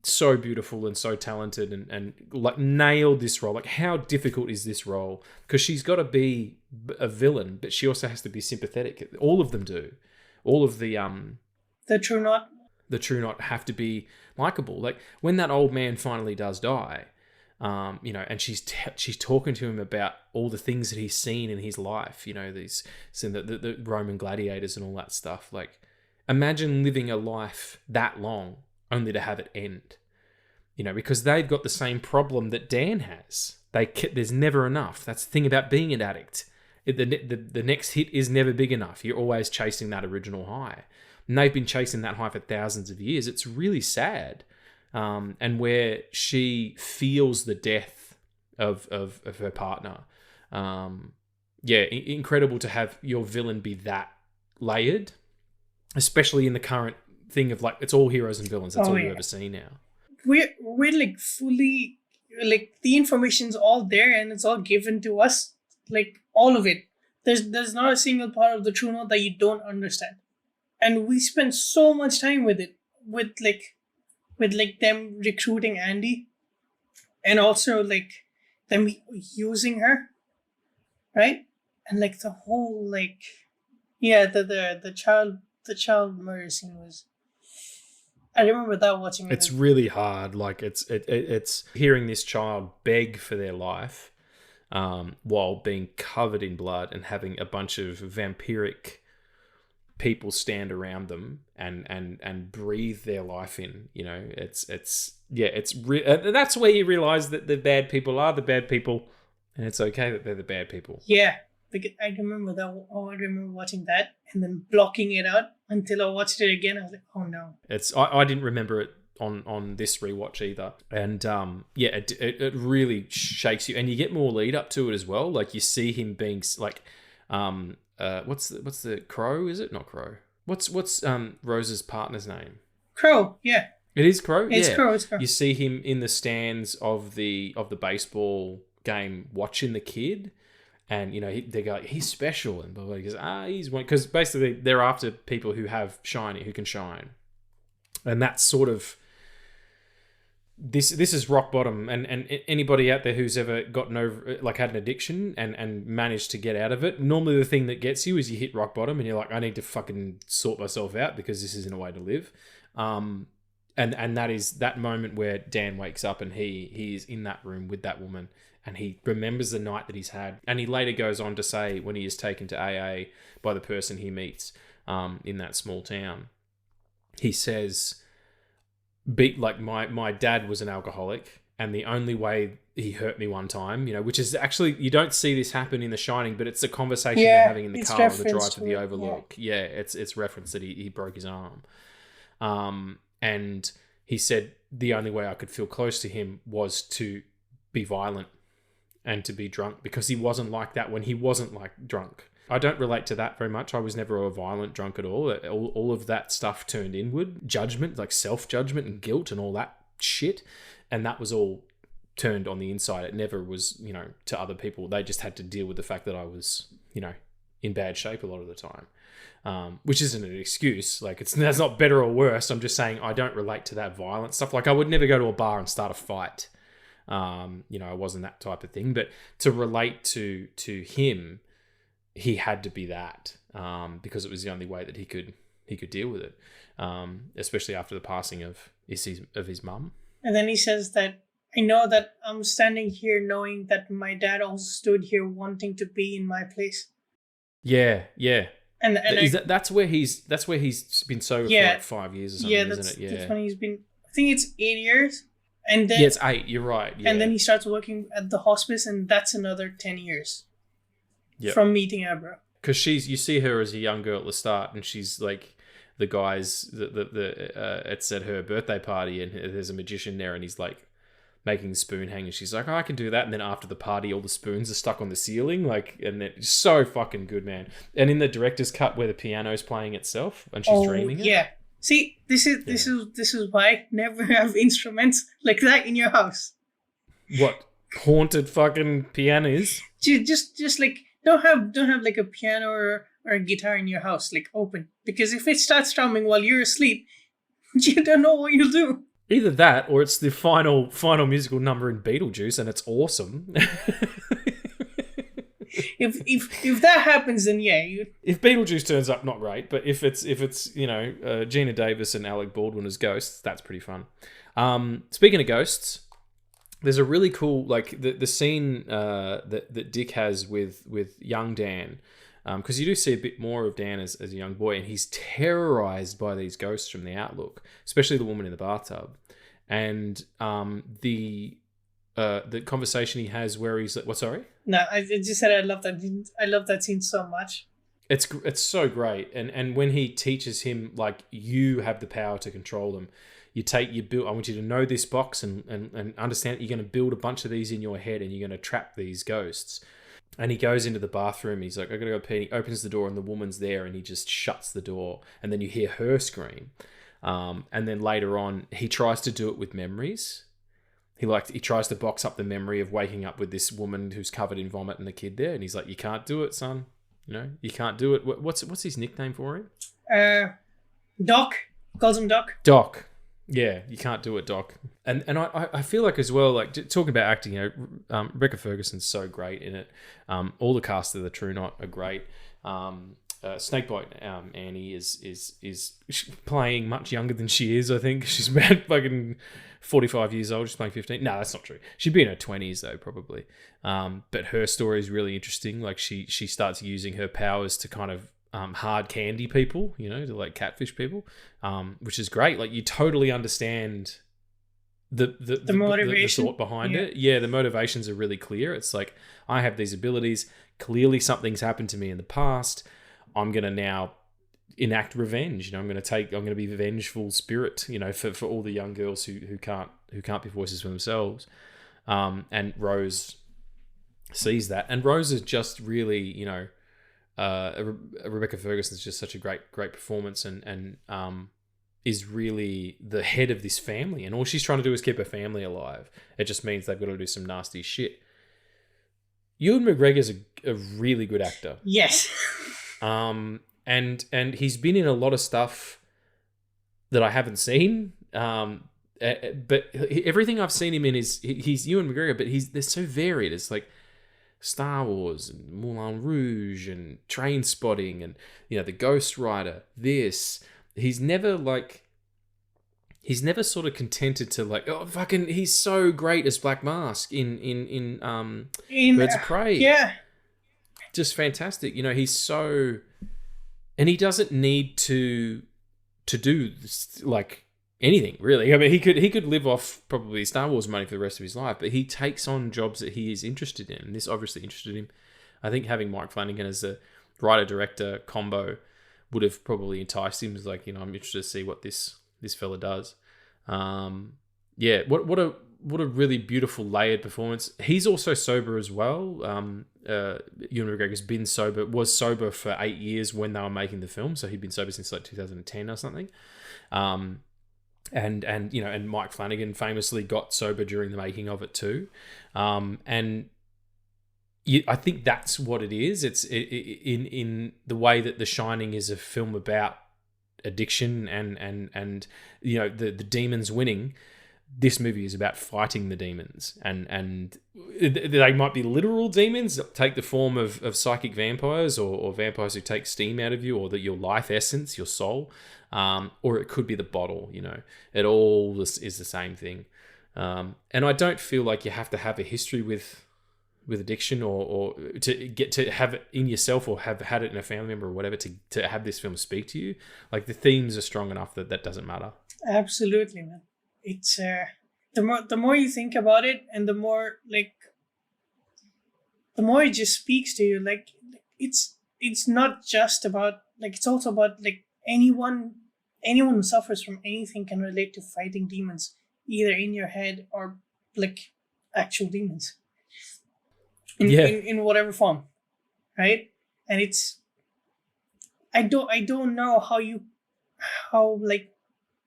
so beautiful and so talented, and like nailed this role. Like, how difficult is this role? Because she's got to be a villain, but she also has to be sympathetic. All of them do. All of the True Knot have to be likable. Like, when that old man finally does die, and she's talking to him about all the things that he's seen in his life, the Roman gladiators and all that stuff. Like, imagine living a life that long only to have it end, because they've got the same problem that Dan has. There's never enough. That's the thing about being an addict. The next hit is never big enough. You're always chasing that original high. And they've been chasing that high for thousands of years. It's really sad. And where she feels the death of her partner. Incredible to have your villain be that layered, especially in the current thing of, like, it's all heroes and villains. That's all you ever see now. We're like fully, like, the information's all there and it's all given to us, like, all of it. There's not a single part of the True Note that you don't understand, and we spend so much time with it, with them recruiting Andy, and also, like, them using her, right? And, like, the whole, like, the child murder scene was. I remember that watching it. It's really hard. Like, it's hearing this child beg for their life, while being covered in blood and having a bunch of vampiric people stand around them and breathe their life in. That's where you realize that the bad people are the bad people, and it's okay that they're the bad people. Yeah, I remember that. Oh, I remember watching that and then blocking it out until I watched it again. I was like, oh no. I didn't remember it on this rewatch either, and it really shakes you, and you get more lead up to it as well. Like, you see him being like, what's the Crow? Is it not Crow? What's Rose's partner's name? Crow. Yeah. It is Crow. It's Crow. You see him in the stands of the baseball game watching the kid, and they go, he's special, and blah, blah, he goes, he's one, because basically they're after people who can shine, and that's sort of. This is rock bottom, and anybody out there who's ever gotten over, like, had an addiction and managed to get out of it, normally the thing that gets you is you hit rock bottom and you're like, I need to fucking sort myself out because this isn't a way to live. And that is that moment where Dan wakes up and he is in that room with that woman, and he remembers the night that he's had, and he later goes on to say, when he is taken to AA by the person he meets in that small town, he says, my dad was an alcoholic, and the only way he hurt me one time, which is actually, you don't see this happen in The Shining, but it's a conversation they're having in the car on the drive to the Overlook. Yeah, it's referenced that he broke his arm. And he said the only way I could feel close to him was to be violent and to be drunk, because he wasn't like that when he wasn't, like, drunk. I don't relate to that very much. I was never a violent drunk at all. All of that stuff turned inward. Judgment, like self-judgment and guilt and all that shit. And that was all turned on the inside. It never was, to other people. They just had to deal with the fact that I was, in bad shape a lot of the time. Which isn't an excuse. Like, that's not better or worse. I'm just saying I don't relate to that violent stuff. Like, I would never go to a bar and start a fight. It wasn't that type of thing. But to relate to him, he had to be that, because it was the only way that he could deal with it, especially after the passing of his mum. And then he says that, I know that I'm standing here knowing that my dad also stood here wanting to be in my place. Yeah. And that's where he's been sober for like 5 years or something, isn't it? Yeah, that's when he's been. I think it's 8 years, and then it's 8. You're right. Yeah. And then he starts working at the hospice, and that's another 10 years. Yep. From meeting Abra. Because you see her as a young girl at the start, and she's like the guys it's at her birthday party, and there's a magician there, and he's like making the spoon hang, and she's like, oh, I can do that. And then after the party, all the spoons are stuck on the ceiling, and it's so fucking good, man. And in the director's cut where the piano's playing itself and she's dreaming it. Yeah. See, this is why never have instruments like that in your house. What haunted fucking pianos? Just like don't have like a piano or a guitar in your house like open, because if it starts strumming while you're asleep, you don't know what you'll do. Either that, or it's the final musical number in Beetlejuice, and it's awesome. If that happens, then yeah. If Beetlejuice turns up, not great. But if it's Gina Davis and Alec Baldwin as ghosts, that's pretty fun. Speaking of ghosts, there's a really cool the scene that Dick has with young Dan. Because you do see a bit more of Dan as a young boy, and he's terrorized by these ghosts from the outlook, especially the woman in the bathtub. And the conversation he has where he's like, what, sorry? No, I just said I love that. I love that scene so much. It's so great. And when he teaches him, like, you have the power to control them. You build. I want you to know this box and understand that you're going to build a bunch of these in your head, and you're going to trap these ghosts. And he goes into the bathroom. He's like, I gotta go pee. He opens the door, and the woman's there, and he just shuts the door. And then you hear her scream. And then later on, he tries to do it with memories. He tries to box up the memory of waking up with this woman who's covered in vomit and the kid there. And he's like, you can't do it, son. You can't do it. What's his nickname for him? Doc. Calls him Doc. Doc. Yeah, you can't do it, Doc. And I feel like as well, like talking about acting, Rebecca Ferguson's so great in it. All the cast of the True Knot are great. Snakebite Annie is playing much younger than she is. I think she's about fucking 45 years old. She's playing 15. No, that's not true. She'd be in her 20s though, probably. But her story is really interesting. Like she starts using her powers to kind of hard candy people, to like catfish people, which is great. Like you totally understand the motivation, the thought behind it. Yeah, the motivations are really clear. It's like, I have these abilities. Clearly, something's happened to me in the past. I'm gonna now enact revenge. I'm gonna be a vengeful spirit. For all the young girls who can't be voices for themselves. And Rose sees that, and Rose is just really, Rebecca Ferguson is just such a great performance, and is really the head of this family, and all she's trying to do is keep her family alive. It just means they've got to do some nasty shit. Ewan McGregor's a really good actor. Yes. And he's been in a lot of stuff that I haven't seen. But everything I've seen him in he's Ewan McGregor, but they're so varied. It's like Star Wars and Moulin Rouge and Train Spotting and The Ghost Rider. He's never sort of contented to he's so great as Black Mask in Birds of Prey. Yeah. Just fantastic. He's so, and he doesn't need to do like anything really. I mean, he could live off probably Star Wars money for the rest of his life, but he takes on jobs that he is interested in. And this obviously interested him. I think having Mike Flanagan as a writer-director combo would have probably enticed him. It's like, I'm interested to see what this fella does. Yeah, what a really beautiful layered performance. He's also sober as well. Ewan McGregor's was sober for 8 years when they were making the film, so he'd been sober since like 2010 or something. And Mike Flanagan famously got sober during the making of it too. I think that's what it is. It's in the way that The Shining is a film about addiction and the demons winning. this movie is about fighting the demons, and they might be literal demons that take the form of psychic vampires or vampires who take steam out of you, or your life essence, your soul, or it could be the bottle. You know, it all is the same thing. And I don't feel like you have to have a history with addiction or to get to have it in yourself or have had it in a family member or whatever to have this film speak to you. Like, the themes are strong enough that doesn't matter. Absolutely, man. It's the more you think about it, and the more it just speaks to you. Like, it's not just about, like, it's also about, like, anyone who suffers from anything can relate to fighting demons, either in your head or like actual demons. In whatever form, right? And it's I don't know how like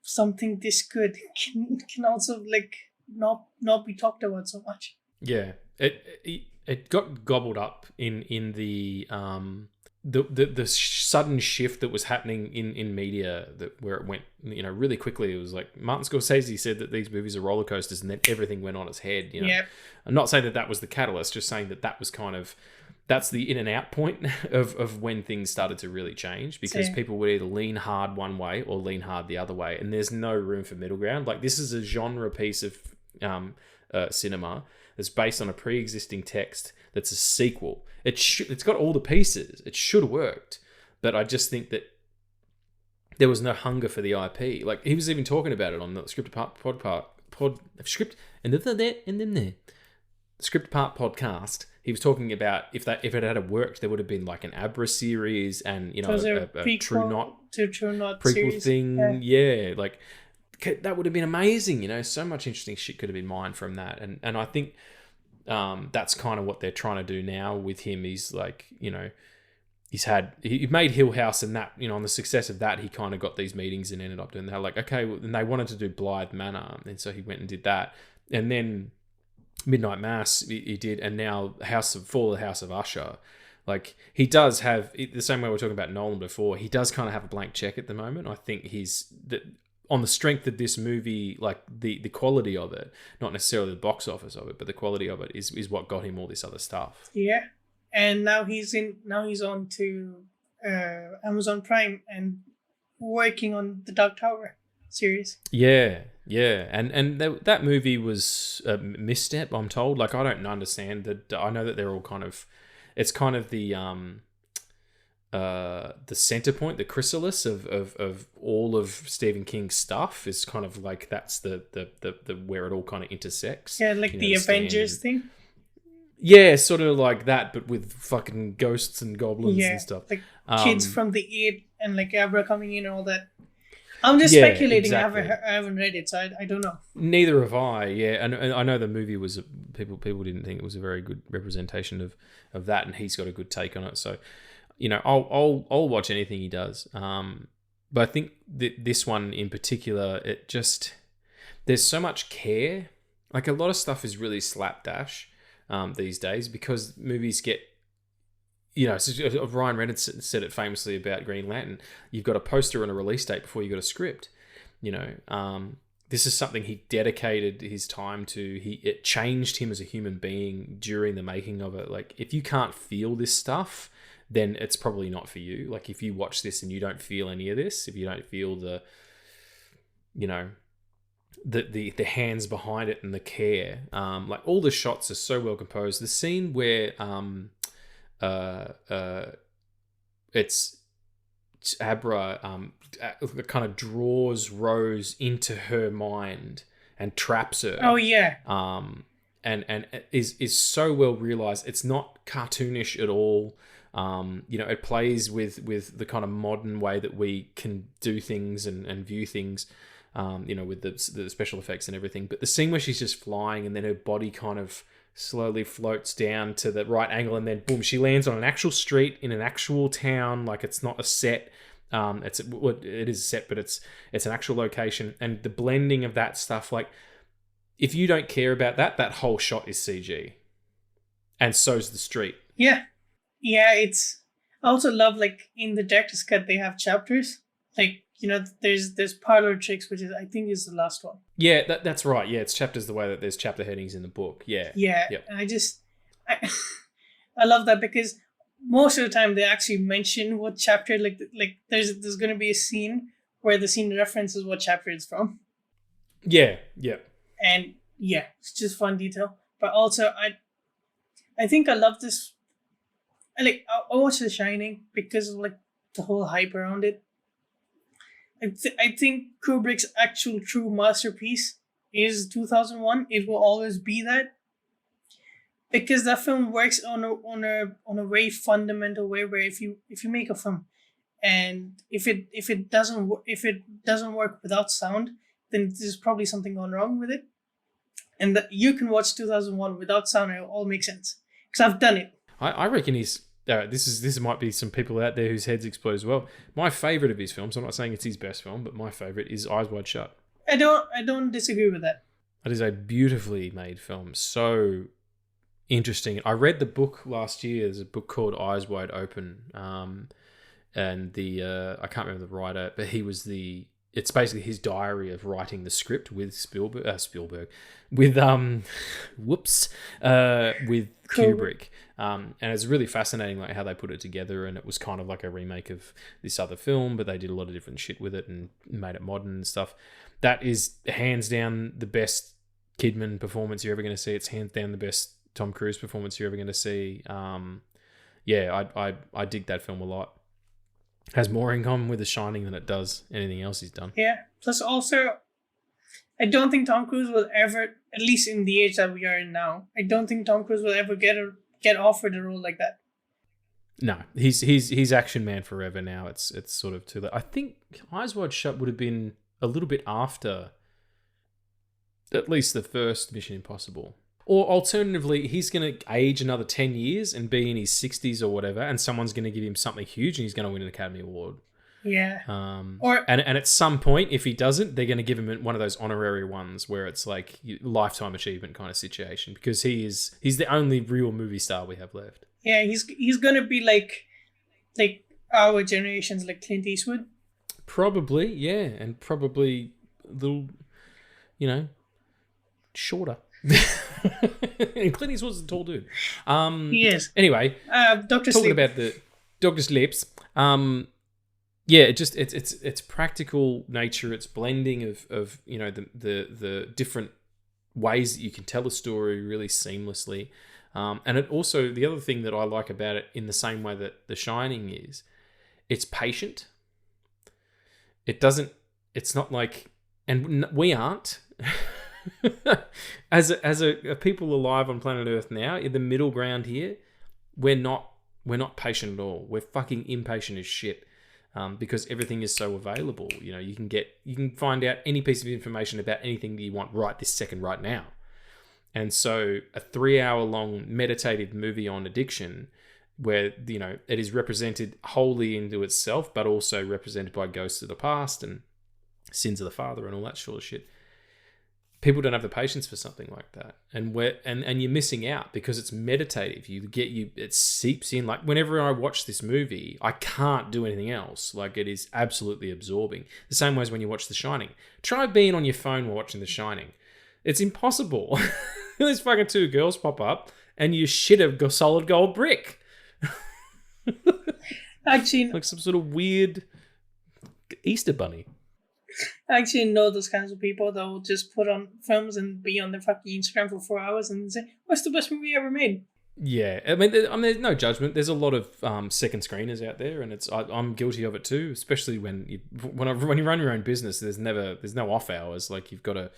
something this good can also like not be talked about so much. Yeah, it got gobbled up in the sudden shift that was happening in media, where it went, you know, really quickly. It was like Martin Scorsese said that these movies are roller coasters, and then everything went on its head. You know, Yep. I'm not saying that was the catalyst, just saying that was kind of, that's the in and out point of when things started to really change, because people would either lean hard one way or lean hard the other way, and there's no room for middle ground. Like, this is a genre piece of cinema that's based on a pre-existing text that's a sequel. It's got all the pieces. It should have worked, but I just think that there was no hunger for the IP. Like, he was even talking about it on the Script Apart podcast. He was talking about if it had worked, there would have been like an Abra series and, you know, a True Knot prequel series thing. Yeah, like that would have been amazing. You know, so much interesting shit could have been mined from that, and I think that's kind of what they're trying to do now with him. He's like, you know, he made Hill House, and that, you know, on the success of that, he kind of got these meetings and ended up doing that. Like, okay, well, and they wanted to do Blythe Manor, and so he went and did that, and then Midnight Mass he did, and now Fall of the House of Usher. Like, he does have, the same way we were talking about Nolan before, he does kind of have a blank check at the moment. I think on the strength of this movie, like the quality of it, not necessarily the box office of it, but the quality of it is what got him all this other stuff. Yeah, and now he's on to Amazon Prime and working on the Dark Tower series. Yeah, and that movie was a misstep, I'm told. Like, I don't understand that. I know that they're all kind of, it's kind of the center point, the chrysalis of all of Stephen King's stuff is kind of like, that's the where it all kind of intersects. Yeah, like, you know, the Avengers thing. Yeah, sort of like that, but with fucking ghosts and goblins and stuff. Like kids from the 8 and like Abra coming in and all that. I'm just speculating. Exactly. I haven't read it, so I don't know. Neither have I. Yeah, and I know the movie was people didn't think it was a very good representation of that, and he's got a good take on it. So, you know, I'll watch anything he does. But I think this one in particular, it just, there's so much care. Like, a lot of stuff is really slapdash these days, because movies get, you know, Ryan Reynolds said it famously about Green Lantern. You've got a poster and a release date before you got a script. You know, this is something he dedicated his time to. It changed him as a human being during the making of it. Like, if you can't feel this stuff, then it's probably not for you. Like, if you watch this and you don't feel any of this, if you don't feel the, you know, the hands behind it and the care, like, all the shots are so well composed. The scene where it's Abra kind of draws Rose into her mind and traps her. Oh yeah. And is so well realized. It's not cartoonish at all. You know, it plays with the kind of modern way that we can do things and view things. You know, with the special effects and everything. But the scene where she's just flying and then her body kind of slowly floats down to the right angle, and then boom, she lands on an actual street in an actual town. Like, it's not a set. It is a set, but it's an actual location, and the blending of that stuff. Like, if you don't care about that whole shot is CG, and so's the street. Yeah. It's, I also love, like, in the director's cut they have chapters. Like, there's parlor tricks, which is I think is the last one. Yeah, that's right. Yeah, it's chapters the way that there's chapter headings in the book. Yeah. Yeah, Yep. and I I love that because most of the time they actually mention what chapter. Like there's going to be a scene where the scene references what chapter it's from. Yeah. Yeah. And yeah, it's just fun detail. But also, I think I love this. I watched The Shining because of like the whole hype around it. I think Kubrick's actual true masterpiece is 2001. It will always be that because that film works on a very fundamental way. Where if you make a film and if it doesn't work without sound, then there's probably something gone wrong with it. And that you can watch 2001 without sound and it all makes sense because I've done it. I reckon he's. This might be some people out there whose heads explode as well. My favourite of his films, I'm not saying it's his best film, but my favourite is Eyes Wide Shut. I don't disagree with that. It is a beautifully made film. So interesting. I read the book last year. There's a book called Eyes Wide Open. And I can't remember the writer, but it's basically his diary of writing the script with Spielberg, with Kubrick. And it's really fascinating like how they put it together, and it was kind of like a remake of this other film, but they did a lot of different shit with it and made it modern and stuff. That is hands down the best Kidman performance you're ever going to see. It's hands down the best Tom Cruise performance you're ever going to see. I dig that film a lot. Has more in common with The Shining than it does anything else he's done. Yeah. Plus, also, I don't think Tom Cruise will ever, at least in the age that we are in now, I don't think Tom Cruise will ever get offered a role like that. No, he's action man forever now. It's sort of too late. I think Eyes Wide Shut would have been a little bit after at least the first Mission Impossible. Or alternatively, he's going to age another 10 years and be in his 60s or whatever, and someone's going to give him something huge and he's going to win an Academy Award. Yeah. And at some point, if he doesn't, they're going to give him one of those honorary ones where it's like lifetime achievement kind of situation because he's the only real movie star we have left. Yeah, he's going to be like our generation's like Clint Eastwood. Probably, yeah, and probably a little, shorter. And Clint Eastwood's a tall dude. He is. Anyway, Dr. talking Sleep. about the Dr. Sleeps. Yeah, it's practical nature. It's blending of the different ways that you can tell a story really seamlessly. And it also, the other thing that I like about it in the same way that The Shining is, it's patient. It's not like, and we aren't. as a people alive on planet Earth now, in the middle ground here, we're not patient at all. We're fucking impatient as shit, because everything is so available. You can find out any piece of information about anything that you want right this second, right now. And so a 3-hour-long meditative movie on addiction, where it is represented wholly into itself, but also represented by ghosts of the past and sins of the father and all that sort of shit. People don't have the patience for something like that, and you're missing out because it's meditative. It seeps in. Like whenever I watch this movie, I can't do anything else. Like it is absolutely absorbing. The same way as when you watch The Shining. Try being on your phone while watching The Shining. It's impossible. These fucking two girls pop up, and you shit a solid gold brick. Actually, like some sort of weird Easter bunny. I actually know those kinds of people that will just put on films and be on their fucking Instagram for 4 hours and say, "What's the best movie ever made?" Yeah, I mean, there's no judgment. There's a lot of second screeners out there, and I'm guilty of it too. Especially when you run your own business, there's no off hours. Like you got to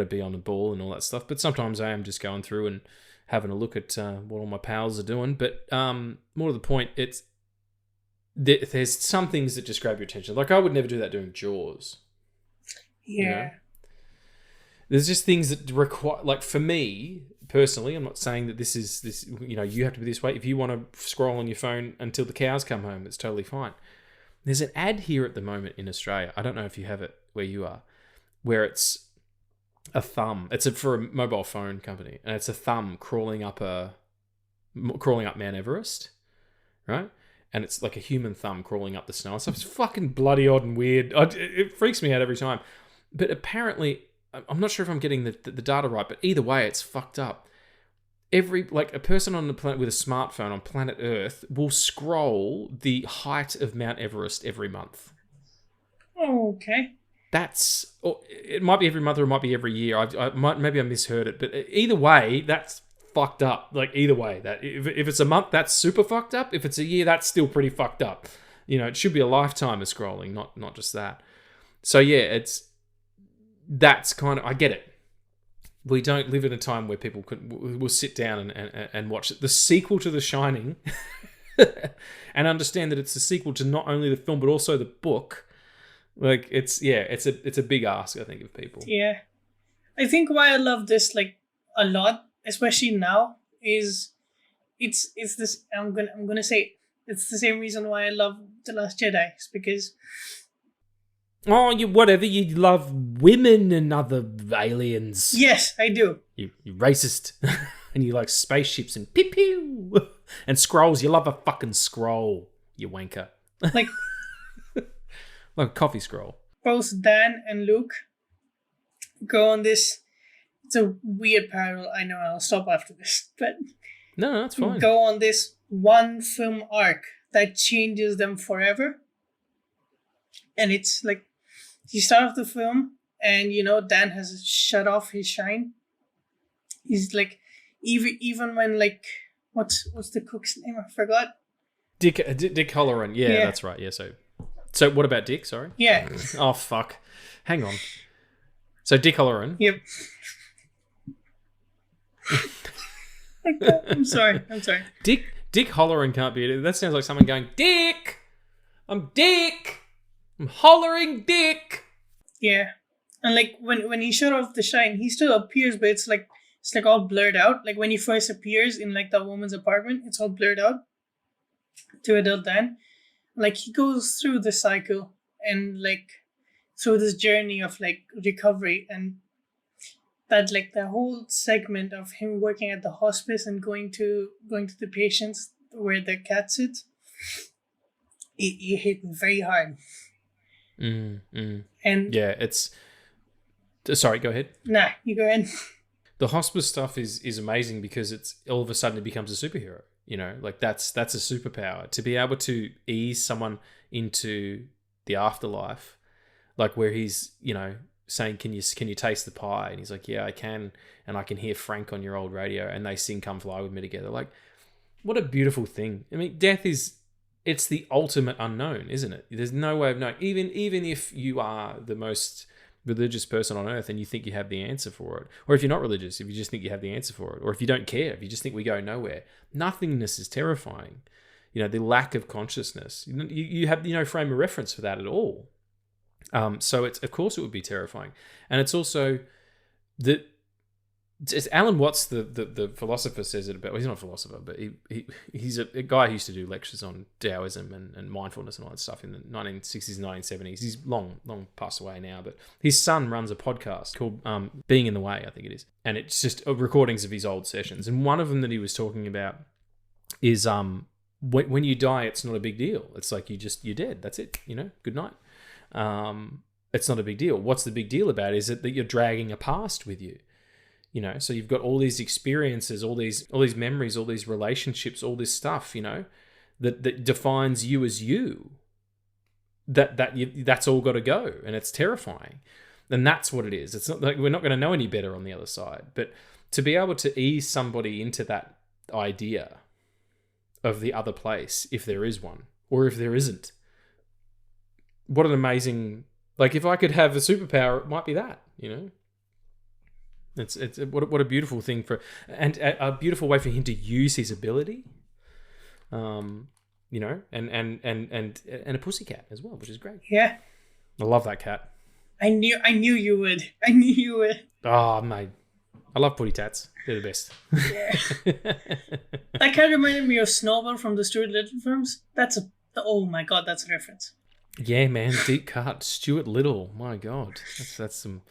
be on the ball and all that stuff. But sometimes I am just going through and having a look at what all my pals are doing. But more to the point, there's some things that just grab your attention. Like I would never do that doing Jaws. Yeah. There's just things that require, like for me personally, I'm not saying that this you have to be this way. If you want to scroll on your phone until the cows come home, it's totally fine. There's an ad here at the moment in Australia. I don't know if you have it where you are, where it's a thumb. It's for a mobile phone company, and it's a thumb crawling up Mount Everest, right? and it's like a human thumb crawling up the snow and stuff. It's fucking bloody odd and weird. It freaks me out every time. But apparently, I'm not sure if I'm getting the data right, but either way, it's fucked up. A person on the planet with a smartphone on planet Earth will scroll the height of Mount Everest every month. Oh, okay. It might be every month or it might be every year. Maybe I misheard it, but either way, that's fucked up. Like either way, that if it's a month, that's super fucked up. If it's a year, that's still pretty fucked up. It should be a lifetime of scrolling, not just that. So yeah, that's kind of, I get it. We don't live in a time where people will sit down and watch the sequel to The Shining and understand that it's a sequel to not only the film but also the book. Like it's a big ask, I think, of people. Yeah, I think why I love this like a lot, especially now, is it's this. I'm gonna say it's the same reason why I love The Last Jedi. It's because you love women and other aliens. Yes, I do. You racist, and you like spaceships and pew pew and scrolls. You love a fucking scroll, you wanker. Like. Like a coffee scroll. Both Dan and Luke go on this. It's a weird parallel. I know, I'll stop after this. But no, that's fine. Go on this one film arc that changes them forever. And it's like, you start off the film and, Dan has shut off his shine. He's like, even when like, what's the cook's name? I forgot. Dick Halloran. Yeah, that's right. Yeah, So what about Dick? Sorry. Yeah. Oh fuck. Hang on. So Dick Halloran. Yep. I'm sorry. Dick Halloran can't be it. That sounds like someone going, Dick. I'm Dick. I'm hollering Dick. Yeah, and like when he shut off the shine, he still appears, but it's like all blurred out. Like when he first appears in like that woman's apartment, it's all blurred out to adult Dan. Like he goes through the cycle and like through this journey of like recovery, and that like the whole segment of him working at the hospice and going to the patients where the cat sits, it hit me very hard. And yeah, it's sorry, go ahead. Nah, you go ahead. The hospice stuff is amazing because it's all of a sudden it becomes a superhero. Like that's a superpower to be able to ease someone into the afterlife, like where he's, saying, can you taste the pie? And he's like, yeah, I can. And I can hear Frank on your old radio and they sing Come Fly With Me together. Like, what a beautiful thing. I mean, death it's the ultimate unknown, isn't it? There's no way of knowing. Even if you are the most religious person on earth and you think you have the answer for it, or if you're not religious, if you just think you have the answer for it, or if you don't care, if you just think we go nowhere, nothingness is terrifying. The lack of consciousness, you have no frame of reference for that at all. So of course it would be terrifying. And it's also that it's Alan Watts, the philosopher, says it about, well, he's not a philosopher, but he's a guy who used to do lectures on Taoism and mindfulness and all that stuff in the 1960s and 1970s. He's long passed away now, but his son runs a podcast called Being in the Way, I think it is. And it's just recordings of his old sessions. And one of them that he was talking about is when you die, it's not a big deal. It's like you're dead. That's it. Good night. It's not a big deal. What's the big deal about it is that you're dragging a past with you. So you've got all these experiences, all these memories, all these relationships, all this stuff, that defines you as you. That's all got to go, and it's terrifying. And that's what it is. It's not like we're not going to know any better on the other side. But to be able to ease somebody into that idea of the other place, if there is one, or if there isn't, what an amazing, like if I could have a superpower, it might be that, It's what a beautiful thing and a beautiful way for him to use his ability, and a pussycat as well, which is great. Yeah, I love that cat. I knew you would. Oh mate, I love putty tats. They're the best. Yeah. That cat reminded me of Snowball from the Stuart Little films. Oh my god, that's a reference. Yeah, man, deep cut. Stuart Little. My god, that's some.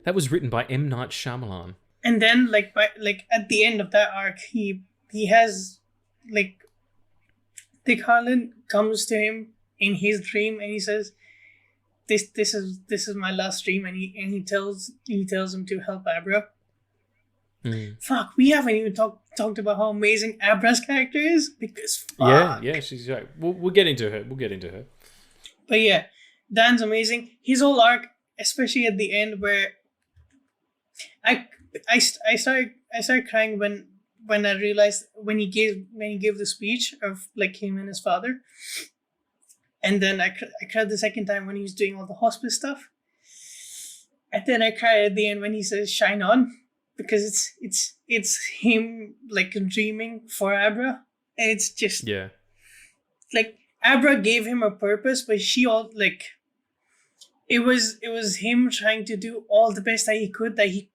That was written by M. Night Shyamalan. And then, like at the end of that arc, he has like Dick Harlan comes to him in his dream and he says, This is my last dream," and he tells him to help Abra. Fuck, we haven't even talked about how amazing Abra's character is, because fuck. Yeah, she's right. We'll get into her. But yeah, Dan's amazing. His whole arc, especially at the end, where I started crying when I realized when he gave the speech of like him and his father, and then I cried the second time when he was doing all the hospice stuff, and then I cried at the end when he says "shine on," because it's him like dreaming for Abra, and it's just like Abra gave him a purpose, but she all like it was him trying to do all the best that he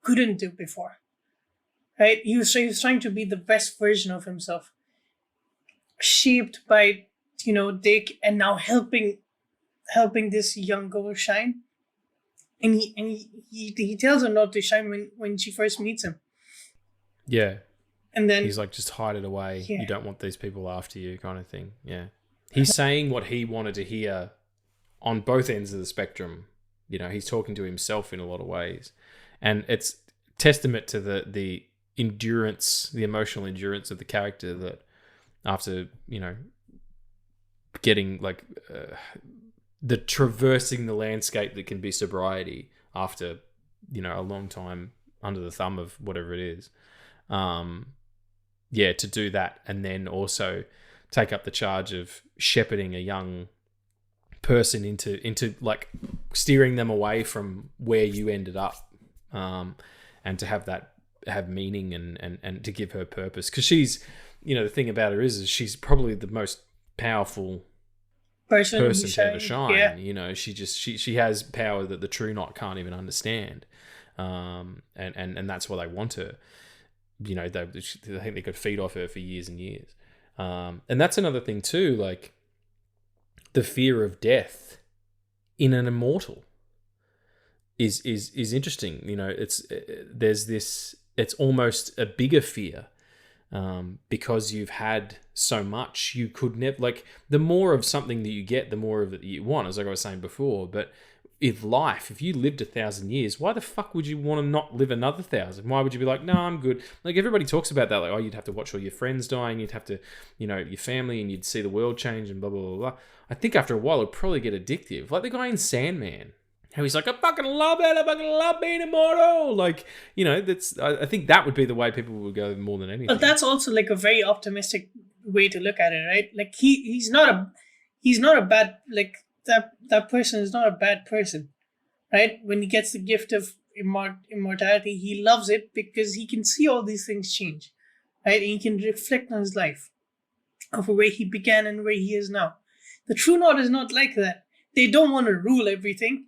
couldn't do before, right? He was trying to be the best version of himself, shaped by Dick, and now helping this young girl shine. And he tells her not to shine when she first meets him. Yeah. And then he's like, just hide it away. Yeah. You don't want these people after you, kind of thing. Yeah. He's saying what he wanted to hear on both ends of the spectrum. He's talking to himself in a lot of ways. And it's testament to the endurance, the emotional endurance of the character, that after, getting like the traversing the landscape that can be sobriety after, a long time under the thumb of whatever it is. To do that, and then also take up the charge of shepherding a young person into like steering them away from where you ended up, and to have meaning and to give her purpose, because she's, the thing about her is she's probably the most powerful person to ever shine. Yeah. She has power that the True Knot can't even understand, and that's why they want her. They think they could feed off her for years and years. And that's another thing too, like the fear of death in an immortal is interesting. It's almost a bigger fear, because you've had so much. You could never, like, the more of something that you get, the more of it you want, as like I was saying before. But if you lived 1,000 years, why the fuck would you want to not live another 1,000? Why would you be like, no, I'm good? Like, everybody talks about that, like, oh, you'd have to watch all your friends dying, you'd have to, your family, and you'd see the world change and blah, blah, blah, blah. I think after a while it'd probably get addictive. Like the guy in Sandman, how he's like, I fucking love it, I fucking love being immortal. Like, I think that would be the way people would go more than anything. But that's also like a very optimistic way to look at it, right? Like he's not a bad, like, that person is not a bad person, right? When he gets the gift of immortality, he loves it because he can see all these things change, right? And he can reflect on his life of where he began and where he is now. The True Knot is not like that. They don't want to rule everything,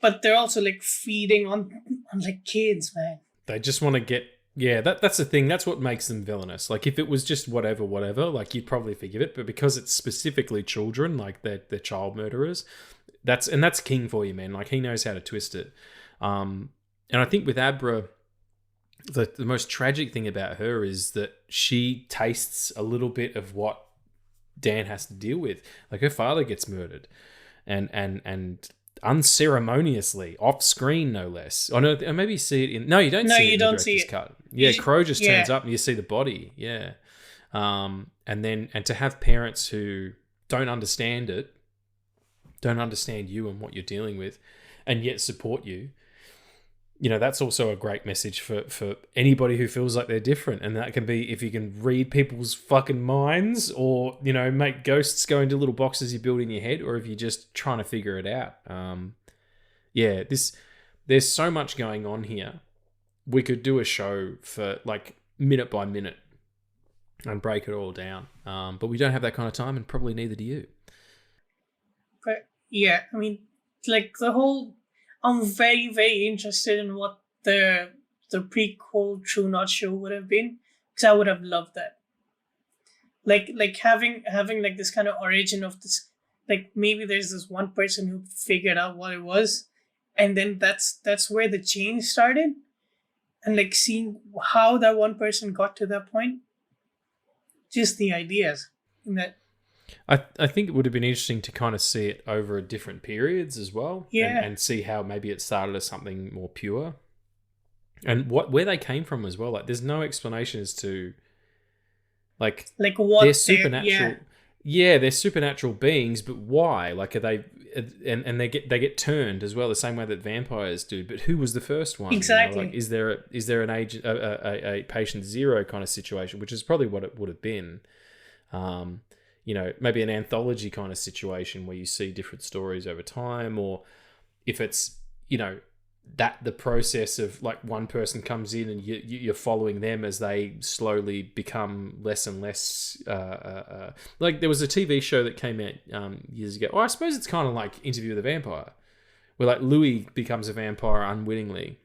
but they're also like feeding on like kids, man. They just want to get, that's the thing. That's what makes them villainous. Like if it was just whatever, like you'd probably forgive it, but because it's specifically children, like they're child murderers, that's King for you, man. Like he knows how to twist it. And I think with Abra, the most tragic thing about her is that she tastes a little bit of what Dan has to deal with. Like her father gets murdered, and unceremoniously, off screen, no less. Oh no, maybe you see it in. No, you don't. No, see you don't see it. Cut. Yeah, Crow just turns up and you see the body. Yeah, and to have parents who don't understand it, don't understand you and what you're dealing with, and yet support you. That's also a great message for anybody who feels like they're different. And that can be if you can read people's fucking minds, or, make ghosts go into little boxes you build in your head, or if you're just trying to figure it out. There's so much going on here. We could do a show for like minute by minute and break it all down. But we don't have that kind of time, and probably neither do you. But yeah, I mean, like the whole... I'm very, very interested in what the prequel True Knot show would have been, because I would have loved that. Like having like this kind of origin of this, like maybe there's this one person who figured out what it was, and then that's where the change started, and like seeing how that one person got to that point. Just the ideas in that. I think it would have been interesting to kind of see it over different periods as well, and see how maybe it started as something more pure, and where they came from as well. Like, there's no explanation as to like what they're supernatural. Yeah, they're supernatural beings, but why? Like, are they? And they get turned as well, the same way that vampires do. But who was the first one? Exactly. Like, is there an agent a patient zero kind of situation, which is probably what it would have been. Maybe an anthology kind of situation where you see different stories over time, or if it's, that the process of like one person comes in and you're following them as they slowly become less and less. Like, there was a TV show that came out years ago. I suppose it's kind of like Interview with a Vampire, where like Louis becomes a vampire unwittingly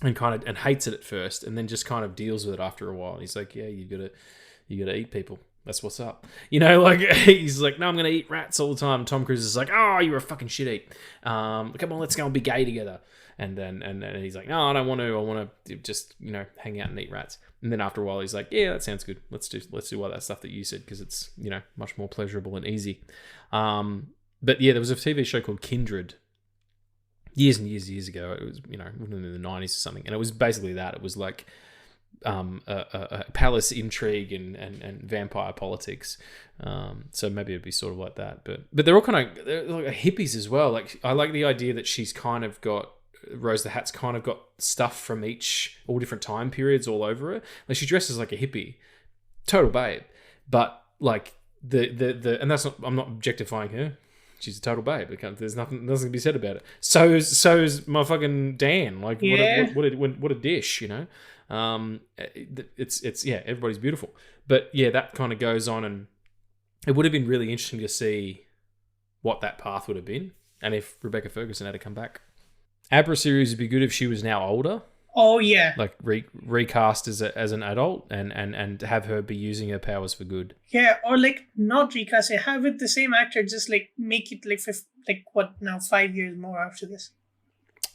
and hates it at first, and then just kind of deals with it after a while. He's like, yeah, you gotta eat people. That's what's up. Like, he's like, no, I'm going to eat rats all the time. Tom Cruise is like, oh, you're a fucking shit eat. Come on, let's go and be gay together. And then he's like, no, I don't want to. I want to just, hang out and eat rats. And then after a while, he's like, yeah, that sounds good. Let's do all that stuff that you said, because it's, much more pleasurable and easy. But yeah, there was a TV show called Kindred years and years ago. It was, in the 90s or something. And it was basically that. It was like, a palace intrigue and vampire politics, so maybe it'd be sort of like that, but they're all they're like hippies as well. Like, I like the idea that she's kind of got Rose the Hat's kind of got stuff from all different time periods all over her. Like, she dresses like a hippie, total babe, but like the and that's not, I'm not objectifying her. She's a total babe. There's nothing to be said about it. So is my fucking Dan. Like, what a dish, It's everybody's beautiful, but yeah, that kind of goes on, and it would have been really interesting to see what that path would have been, and if Rebecca Ferguson had to come back. Abra series would be good if she was now older. Oh yeah, like recast as an adult, and have her be using her powers for good. Yeah, or like not recast it, have it the same actor, just like make it like 5 years more after this.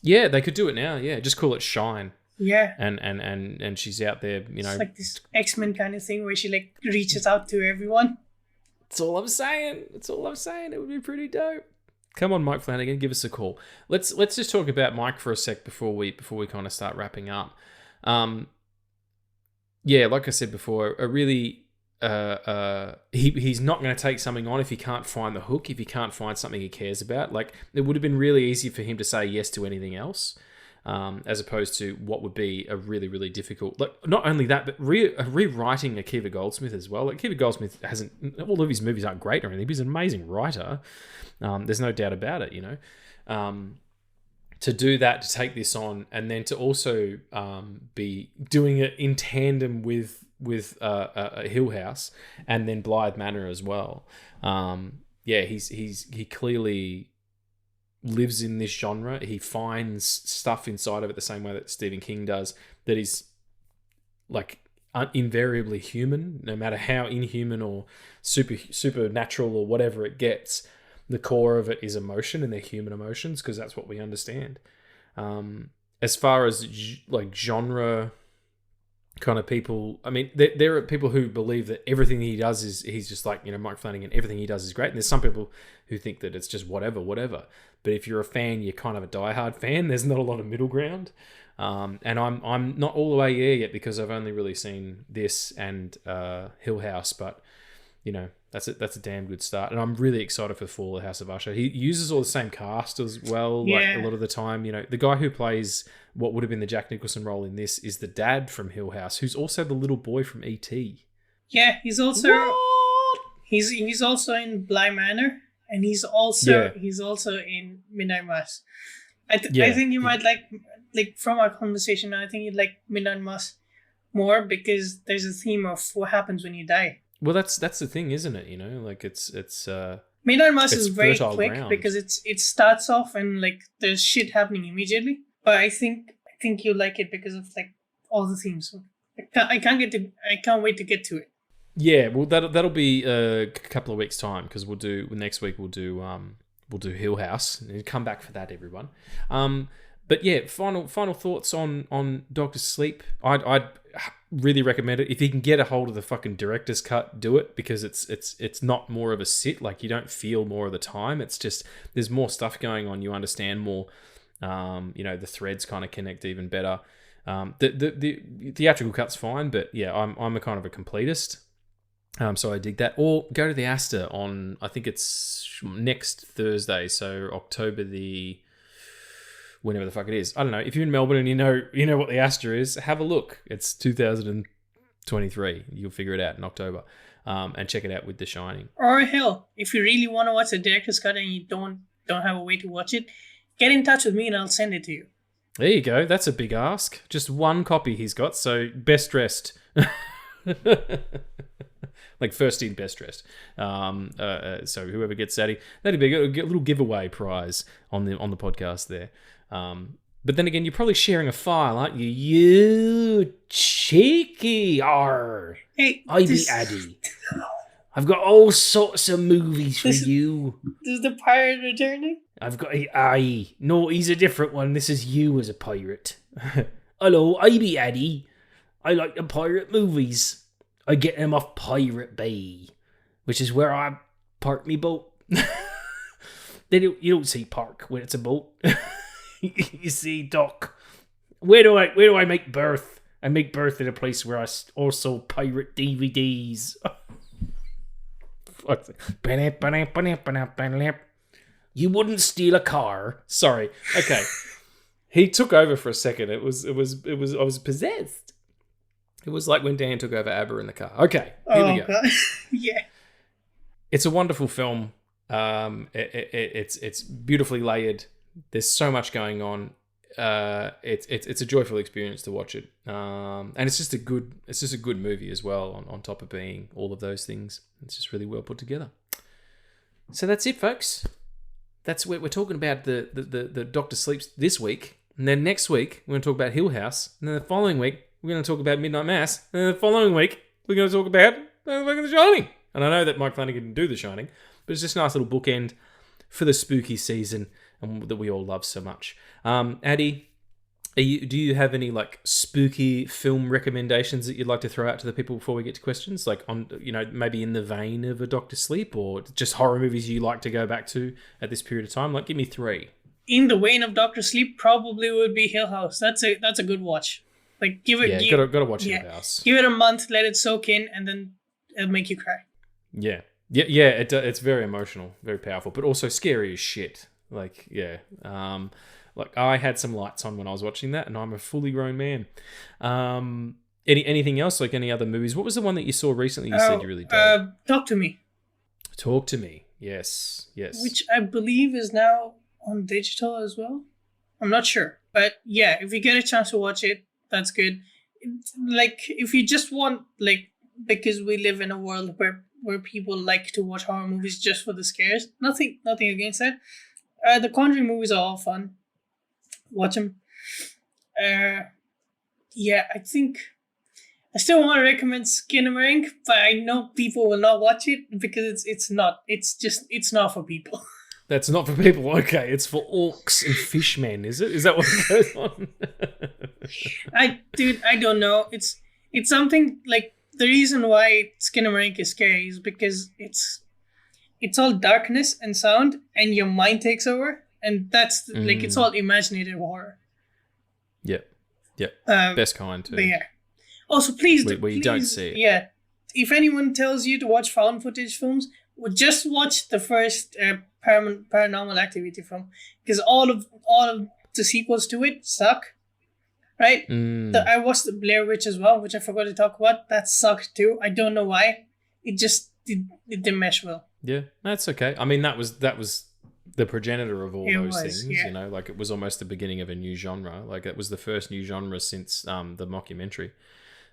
Yeah, they could do it now. Yeah, just call it Shine. Yeah, and she's out there, It's like this X-Men kind of thing where she like reaches out to everyone. That's all I'm saying. It would be pretty dope. Come on, Mike Flanagan, give us a call. Let's just talk about Mike for a sec before we kind of start wrapping up. Yeah, like I said before, a really he's not going to take something on if he can't find the hook, if he can't find something he cares about. Like, it would have been really easy for him to say yes to anything else. As opposed to what would be a really, really difficult... Like, not only that, but rewriting Akiva Goldsmith as well. Like, Akiva Goldsmith hasn't... All of his movies aren't great or anything, but he's an amazing writer. There's no doubt about it, To do that, to take this on, and then to also be doing it in tandem with Hill House and then Blythe Manor as well. He clearly lives in this genre. He finds stuff inside of it the same way that Stephen King does, that is like invariably human, no matter how inhuman or supernatural or whatever it gets. The core of it is emotion, and they're human emotions, because that's what we understand. As far as like genre kind of people, I mean, there are people who believe that everything he does is, he's just like, Mike Flanagan, everything he does is great. And there's some people who think that it's just whatever. But if you're a fan, you're kind of a diehard fan. There's not a lot of middle ground. And I'm not all the way there yet, because I've only really seen this and Hill House, but that's a damn good start. And I'm really excited for Fall of the House of Usher. He uses all the same cast as well. Yeah. Like, a lot of the time, the guy who plays what would have been the Jack Nicholson role in this is the dad from Hill House, who's also the little boy from E.T. Yeah, he's also he's also in Bly Manor, and he's also in Midnight Mass. I think you might like from our conversation, I think you'd like Midnight Mass more, because there's a theme of what happens when you die. Well, that's the thing, isn't it? Like, it's Midnight Mass is very quick ground. because it starts off and like there's shit happening immediately. But I think you like it because of like all the themes. So I can't wait to get to it. Yeah, well, that'll be a couple of weeks' time, because next week we'll do Hill House, and come back for that, everyone. But yeah, final thoughts on Doctor Sleep. really recommend it. If you can get a hold of the fucking director's cut, do it, because it's not more of a sit. Like, you don't feel more of the time. It's just there's more stuff going on. You understand more. The threads kind of connect even better. The theatrical cut's fine, but yeah, I'm a kind of a completist. So I dig that. Or go to the Astor on, I think it's next Thursday, so October whenever the fuck it is. I don't know. If you're in Melbourne and you know what the Astor is, have a look. It's 2023. You'll figure it out in October. And check it out with The Shining. Or hell, if you really want to watch the director's cut and you don't have a way to watch it, get in touch with me and I'll send it to you. There you go. That's a big ask. Just one copy he's got, so best dressed. Like first in, best dressed. So whoever gets that'd be a little giveaway prize on the podcast there. But then again, you're probably sharing a file, aren't you? You cheeky R. Hey, I be Addy. I've got all sorts of movies for you. Is the pirate returning? I've got aye. No, he's a different one. This is you as a pirate. Hello, I be Addy. I like the pirate movies. I get them off Pirate Bay, which is where I park me boat. You don't see park when it's a boat. You see dock. Where do I make berth? I make berth in a place where I also pirate DVDs. You wouldn't steal a car. Sorry. Okay. He took over for a second. I was possessed. It was like when Dan took over ABBA in the car. Okay, here we go. God. Yeah. It's a wonderful film. It's beautifully layered. There's so much going on. It's a joyful experience to watch it. And it's just a good movie as well, on top of being all of those things. It's just really well put together. So that's it, folks. That's what we're talking about, the Doctor Sleeps this week. And then next week, we're going to talk about Hill House. And then the following week, we're going to talk about Midnight Mass. And then the following week, we're going to talk about The Shining. And I know that Mike Flanagan didn't do The Shining, but it's just a nice little bookend for the spooky season and that we all love so much. Addy, do you have any like spooky film recommendations that you'd like to throw out to the people before we get to questions? Like on, maybe in the vein of a Doctor Sleep, or just horror movies you like to go back to at this period of time? Like, give me 3. In the vein of Doctor Sleep, probably would be Hill House. That's a good watch. Like, give it. Yeah, gotta watch Hill House. Give it a month, let it soak in, and then it'll make you cry. Yeah. It's very emotional, very powerful, but also scary as shit. Like, yeah. Like, I had some lights on when I was watching that, and I'm a fully grown man. Anything else? Like, any other movies? What was the one that you saw recently? You said you really did. Talk to Me. Talk to Me. Yes. Which I believe is now on digital as well. I'm not sure, but yeah, if you get a chance to watch it, that's good. Like, if you just want, like, because we live in a world where people like to watch horror movies just for the scares. Nothing against that. The Conjuring movies are all fun. Watch them. Yeah, I think I still want to recommend Skinamarink, but I know people will not watch it because it's not for people. That's not for people. Okay, it's for orcs and fishmen, is it? Is that what goes on? I don't know. It's something like, the reason why Skinamarink is scary is because it's all darkness and sound, and your mind takes over, and that's like, it's all imaginative horror. Yep. Best kind too. But yeah. Also, please, where you don't see it. Yeah. If anyone tells you to watch found footage films, just watch the first Paranormal Activity film, because all of the sequels to it suck. Right? I watched the Blair Witch as well, which I forgot to talk about. That sucked too. I don't know why. It didn't mesh well. Yeah, that's okay. I mean, that was the progenitor of all those things. Yeah. Like, it was almost the beginning of a new genre. Like, it was the first new genre since the mockumentary,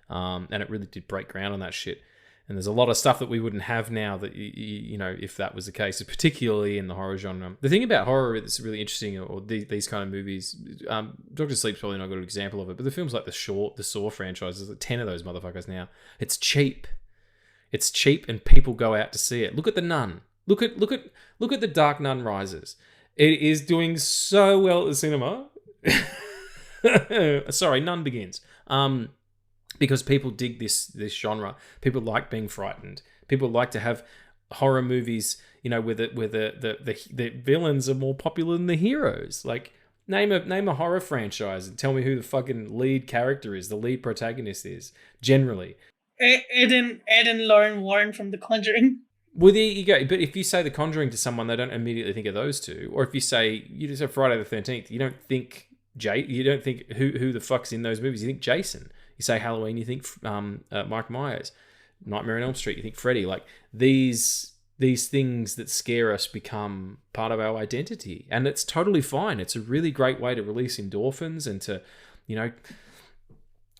and it really did break ground on that shit. And there's a lot of stuff that we wouldn't have now that, if that was the case, particularly in the horror genre. The thing about horror that's really interesting, or these kind of movies, Doctor Sleep's probably not a good example of it, but the films like the Saw franchise, there's like 10 of those motherfuckers now. It's cheap. It's cheap, and people go out to see it. Look at The Nun. Look at The Dark Nun Rises. It is doing so well at the cinema. Sorry, Nun Begins. But because people dig this genre. People like being frightened. People like to have horror movies, where the villains are more popular than the heroes. Like, name a horror franchise and tell me who the fucking lead character is, the lead protagonist is, generally. Ed and Lauren Warren from The Conjuring. Well, there you go. But if you say The Conjuring to someone, they don't immediately think of those two. Or if you just have Friday the 13th, you don't think who the fuck's in those movies. You think Jason. You say Halloween, you think Mike Myers. Nightmare on Elm Street, you think Freddy. Like, these things that scare us become part of our identity, and it's totally fine. It's a really great way to release endorphins and to,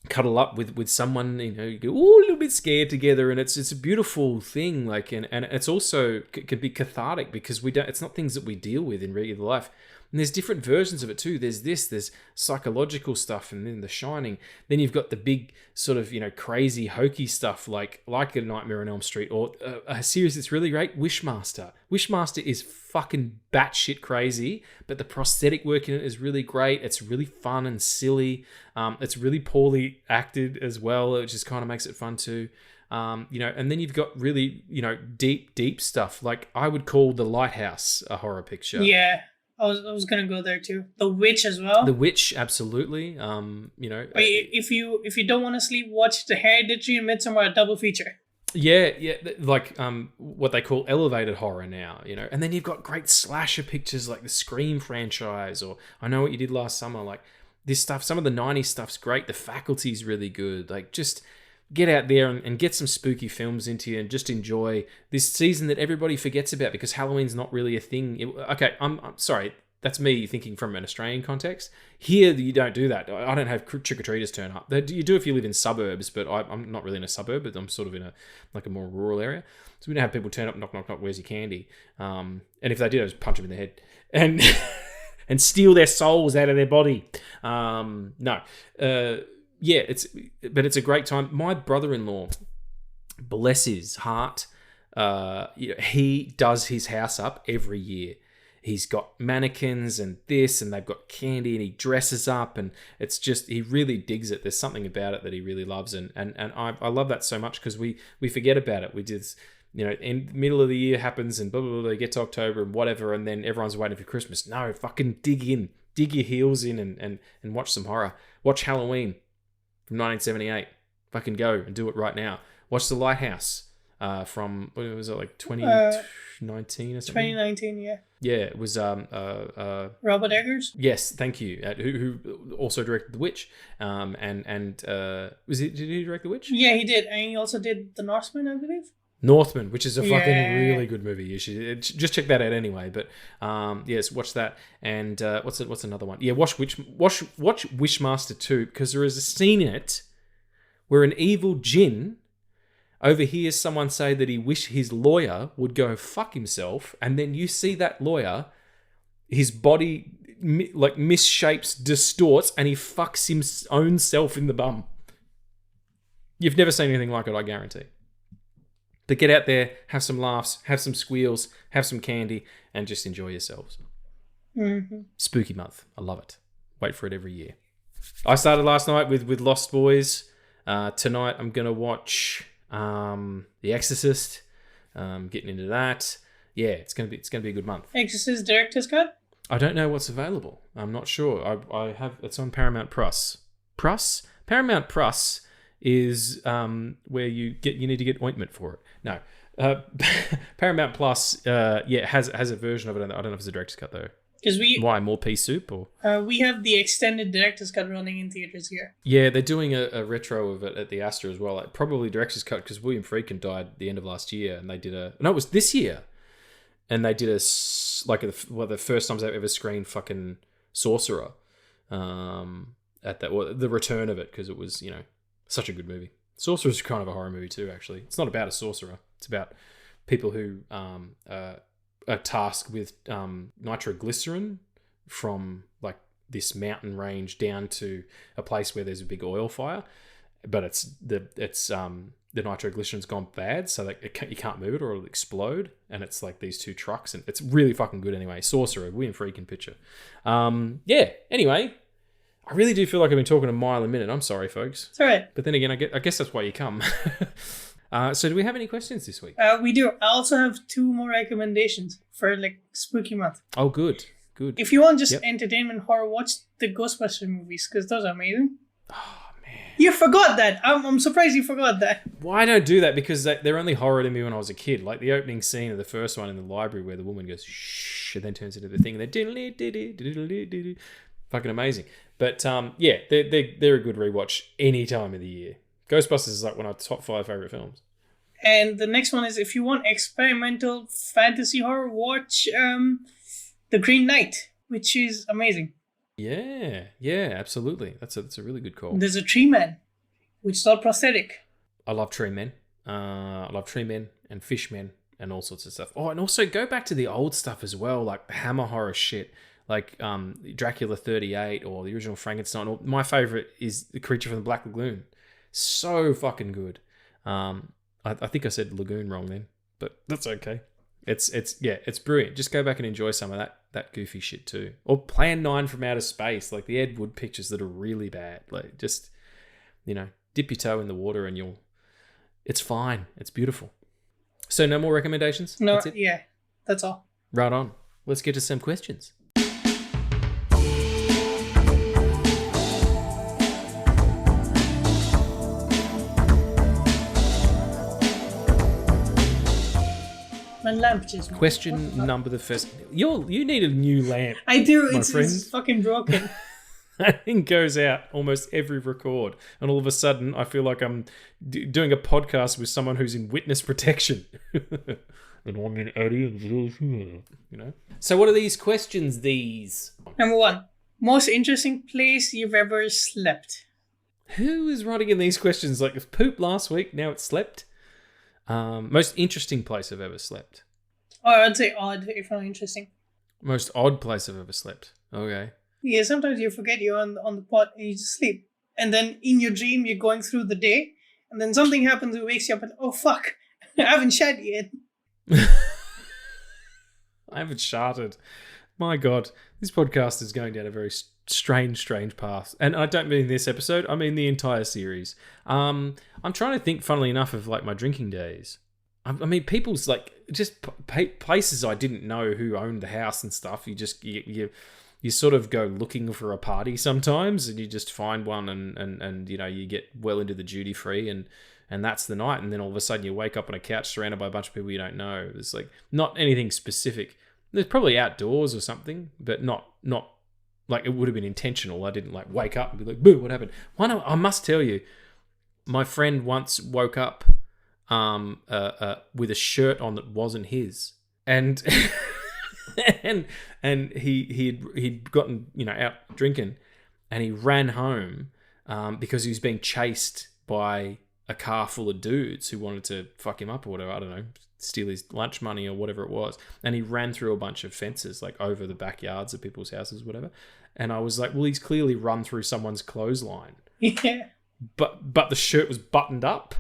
cuddle up with someone. You go, ooh, a little bit scared together, and it's a beautiful thing. Like, and it's also can be cathartic because it's not things that we deal with in regular life. And there's different versions of it too. There's psychological stuff, and then The Shining. Then you've got the big sort of, crazy hokey stuff like A Nightmare on Elm Street, or a series that's really great, Wishmaster. Wishmaster is fucking batshit crazy, but the prosthetic work in it is really great. It's really fun and silly. It's really poorly acted as well, which just kind of makes it fun too. And then you've got really, deep stuff. Like, I would call The Lighthouse a horror picture. Yeah. I was gonna go there too. The Witch as well. The Witch, absolutely. If you don't want to sleep, watch The Hereditary and Midsommar, a double feature. Yeah, like what they call elevated horror now, And then you've got great slasher pictures like the Scream franchise, or I Know What You Did Last Summer. Like, this stuff, some of the 90s stuff's great. The Faculty's really good. Like, just get out there and get some spooky films into you and just enjoy this season that everybody forgets about because Halloween's not really a thing. Okay, I'm sorry. That's me thinking from an Australian context. Here, you don't do that. I don't have trick-or-treaters turn up. You do if you live in suburbs, but I'm not really in a suburb, but I'm sort of in a more rural area. So we don't have people turn up, knock, knock, knock, where's your candy? And if they did, I just punch them in the head. And and steal their souls out of their body. Yeah, it's a great time. My brother-in-law, bless his heart, he does his house up every year. He's got mannequins and this, and they've got candy, and he dresses up, and it's just, he really digs it. There's something about it that he really loves, and I love that so much because we forget about it. We just, in the middle of the year happens, and blah, blah, blah, get to October and whatever, and then everyone's waiting for Christmas. No, fucking dig your heels in and watch some horror. Watch Halloween from 1978. Fucking go and do it right now. Watch The Lighthouse from, what was it, like 2019 or something? 2019, yeah. Yeah, it was Robert Eggers. Yes, thank you. Who also directed The Witch. Did he direct The Witch? Yeah, he did, and he also did The Northman, I believe. Northman, which is a fucking really good movie. You should just check that out anyway. But yes, watch that. And what's another one? Yeah, watch Wishmaster 2, because there is a scene in it where an evil djinn overhears someone say that he wished his lawyer would go fuck himself, and then you see that lawyer, his body like misshapes, distorts, and he fucks his own self in the bum. You've never seen anything like it, I guarantee. But get out there, have some laughs, have some squeals, have some candy, and just enjoy yourselves. Mm-hmm. Spooky month. I love it. Wait for it every year. I started last night with Lost Boys. Tonight I'm going to watch The Exorcist. Getting into that. Yeah, it's going to be a good month. Exorcist Director's Cut? I don't know what's available. I'm not sure. I have, it's on Paramount Plus. Paramount Plus is where you need to get ointment for it. No, Paramount Plus, has a version of it. I don't know if it's a director's cut though. Because why more pea soup or? We have the extended director's cut running in theaters here. Yeah, they're doing a retro of it at the Astor as well. Like, probably director's cut because William Friedkin died at the end of last year, and they did it was this year, and they did the first times they've ever screened fucking Sorcerer, at the return of it, because it was such a good movie. Sorcerer's kind of a horror movie too, actually. It's not about a sorcerer. It's about people who are tasked with nitroglycerin from like this mountain range down to a place where there's a big oil fire, but the nitroglycerin's gone bad, so that you can't move it or it'll explode. And it's like these two trucks, and it's really fucking good anyway. Sorcerer, William Friedkin picture. Anyway. I really do feel like I've been talking a mile a minute. I'm sorry, folks. It's all right. But then again, I guess that's why you come. So do we have any questions this week? We do. I also have 2 more recommendations for like spooky month. Oh, good. If you want just entertainment horror, watch the Ghostbusters movies because those are amazing. Oh, man. You forgot that. I'm surprised you forgot that. Why don't do that? Because they're only horror to me when I was a kid. Like the opening scene of the first one in the library where the woman goes, shh, and then turns into the thing. And they're fucking amazing. But yeah, they're a good rewatch any time of the year. Ghostbusters is like one of my top 5 favorite films. And the next one is if you want experimental fantasy horror, watch The Green Knight, which is amazing. Yeah, absolutely. That's a really good call. There's a tree man, which is all prosthetic. I love tree men. I love tree men and fish men and all sorts of stuff. Oh, and also go back to the old stuff as well, like the Hammer horror shit, like Dracula 38 or the original Frankenstein. Or my favorite is The Creature from the Black Lagoon. So fucking good. I think I said lagoon wrong then, but that's okay. It's brilliant. Just go back and enjoy some of that goofy shit too. Or Plan 9 from Outer Space, like the Ed Wood pictures that are really bad. Like just, dip your toe in the water and it's fine. It's beautiful. So no more recommendations? No, that's it? Yeah, that's all. Right on. Let's get to some questions. My lamp just... Question number the first. You need a new lamp. I do. My It's friend. fucking broken. That thing goes out almost every record. And all of a sudden, I feel like I'm doing a podcast with someone who's in witness protection. And I'm in Eddie, So what are these questions, Number 1. Most interesting place you've ever slept? Who is writing in these questions? Like, if poop last week, now it's slept. Most interesting place I've ever slept. Or I'd say odd, if not interesting. Most odd place I've ever slept. Okay. Yeah, sometimes you forget you're on the pot and you just sleep. And then in your dream, you're going through the day. And then something happens that wakes you up and, oh, fuck, I haven't shat yet. I haven't sharted. My God, this podcast is going down a very strange path. And I don't mean this episode, I mean the entire series. I'm trying to think, funnily enough, of like my drinking days. I mean, people's like just places I didn't know who owned the house and stuff. You sort of go looking for a party sometimes, and you just find one, and you get well into the duty free, and that's the night. And then all of a sudden you wake up on a couch surrounded by a bunch of people you don't know. There's like not anything specific. There's probably outdoors or something, but not like it would have been intentional. I didn't like wake up and be like, boo, what happened? I must tell you, my friend once woke up with a shirt on that wasn't his, and and he'd gotten out drinking, and he ran home because he was being chased by a car full of dudes who wanted to fuck him up or whatever. I don't know, steal his lunch money or whatever it was. And he ran through a bunch of fences, like over the backyards of people's houses, whatever. And I was like, well, he's clearly run through someone's clothesline. Yeah. But the shirt was buttoned up.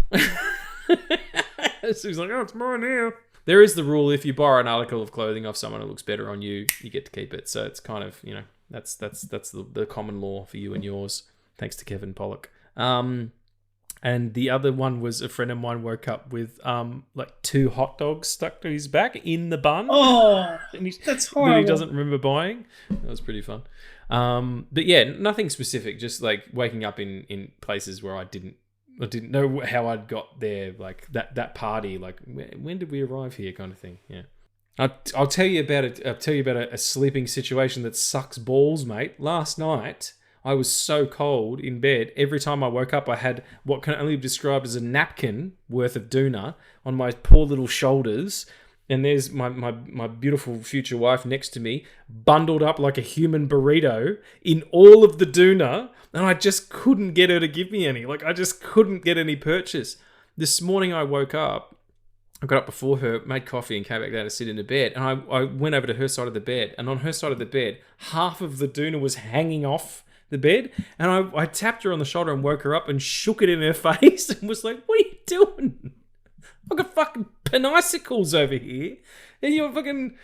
So he's like, oh, it's mine now. There is the rule, if you borrow an article of clothing off someone who looks better on you, you get to keep it. So it's kind of, that's the common law for you and yours. Thanks to Kevin Pollock. And the other one was a friend of mine woke up with like 2 hot dogs stuck to his back in the bun. Oh, and that's horrible. That he doesn't remember buying. That was pretty fun. But yeah, nothing specific. Just like waking up in places where I didn't know how I'd got there. Like that party. Like when did we arrive here? Kind of thing. Yeah. I'll tell you about it. I'll tell you about a sleeping situation that sucks balls, mate. Last night, I was so cold in bed. Every time I woke up, I had what can only be described as a napkin worth of doona on my poor little shoulders. And there's my beautiful future wife next to me, bundled up like a human burrito in all of the doona. And I just couldn't get her to give me any. Like, I just couldn't get any purchase. This morning I woke up. I got up before her, made coffee, and came back down to sit in the bed. And I went over to her side of the bed. And on her side of the bed, half of the doona was hanging off the bed, and I tapped her on the shoulder and woke her up and shook it in her face and was like, what are you doing? I've got fucking penicicles over here, and you're fucking,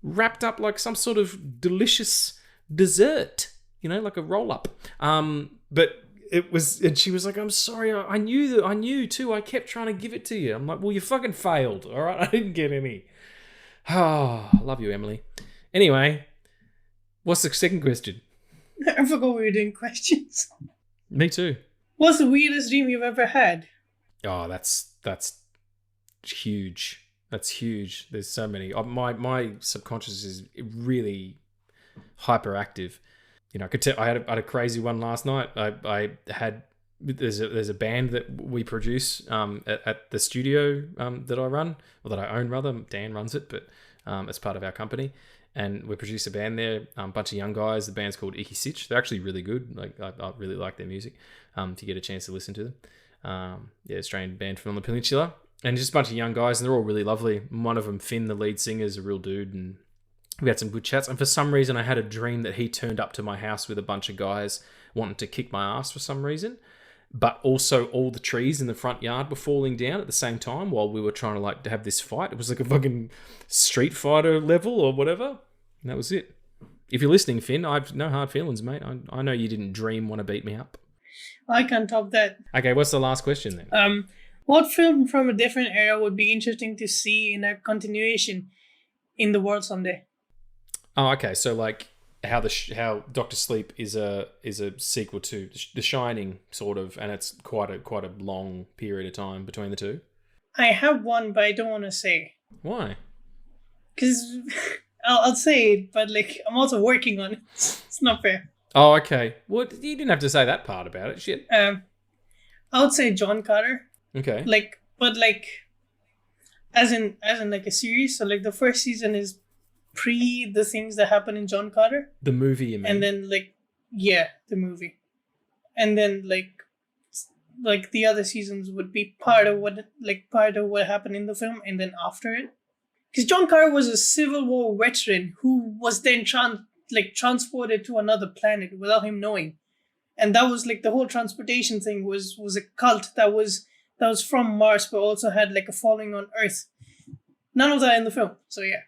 wrapped up like some sort of delicious dessert. like a roll up. But it was, and she was like, I'm sorry, I knew too. I kept trying to give it to you. I'm like, well, you fucking failed, all right? I didn't get any. Oh, I love you, Emily. Anyway, what's the second question? I forgot we were doing questions. Me too. What's the weirdest dream you've ever had? Oh, that's huge. That's huge. There's so many. My subconscious is really hyperactive. I could tell. I had a crazy one last night. I had there's a band that we produce at the studio that I run, or that I own rather. Dan runs it, but it's part of our company, and we produce a band there. A bunch of young guys. The band's called Icky Sitch. They're actually really good. Like I really like their music. If you get a chance to listen to them, Australian band from the Peninsula, and just a bunch of young guys, and they're all really lovely. One of them, Finn, the lead singer, is a real dude, and we had some good chats. And for some reason, I had a dream that he turned up to my house with a bunch of guys wanting to kick my ass for some reason. But also all the trees in the front yard were falling down at the same time while we were trying to have this fight. It was like a fucking Street Fighter level or whatever. And that was it. If you're listening, Finn, I've no hard feelings, mate. I know you didn't dream want to beat me up. I can't top that. Okay, what's the last question then? What film from a different era would be interesting to see in a continuation in the world someday? Oh, okay. So how Doctor Sleep is a sequel to The Shining, sort of, and it's quite a long period of time between the two. I have one, but I don't want to say. Why? Because I'll say it, but I'm also working on it. It's not fair. Oh, okay. Well, you didn't have to say that part about it. Shit. I would say John Carter. Okay. As in a series. So the first season is pre the things that happen in John Carter. The movie, you mean? And then the movie. And then the other seasons would be part of what happened in the film, and then after it. Because John Carter was a Civil War veteran who was then transported to another planet without him knowing. And that was the whole transportation thing was a cult that was from Mars, but also had a following on Earth. None of that in the film. So yeah.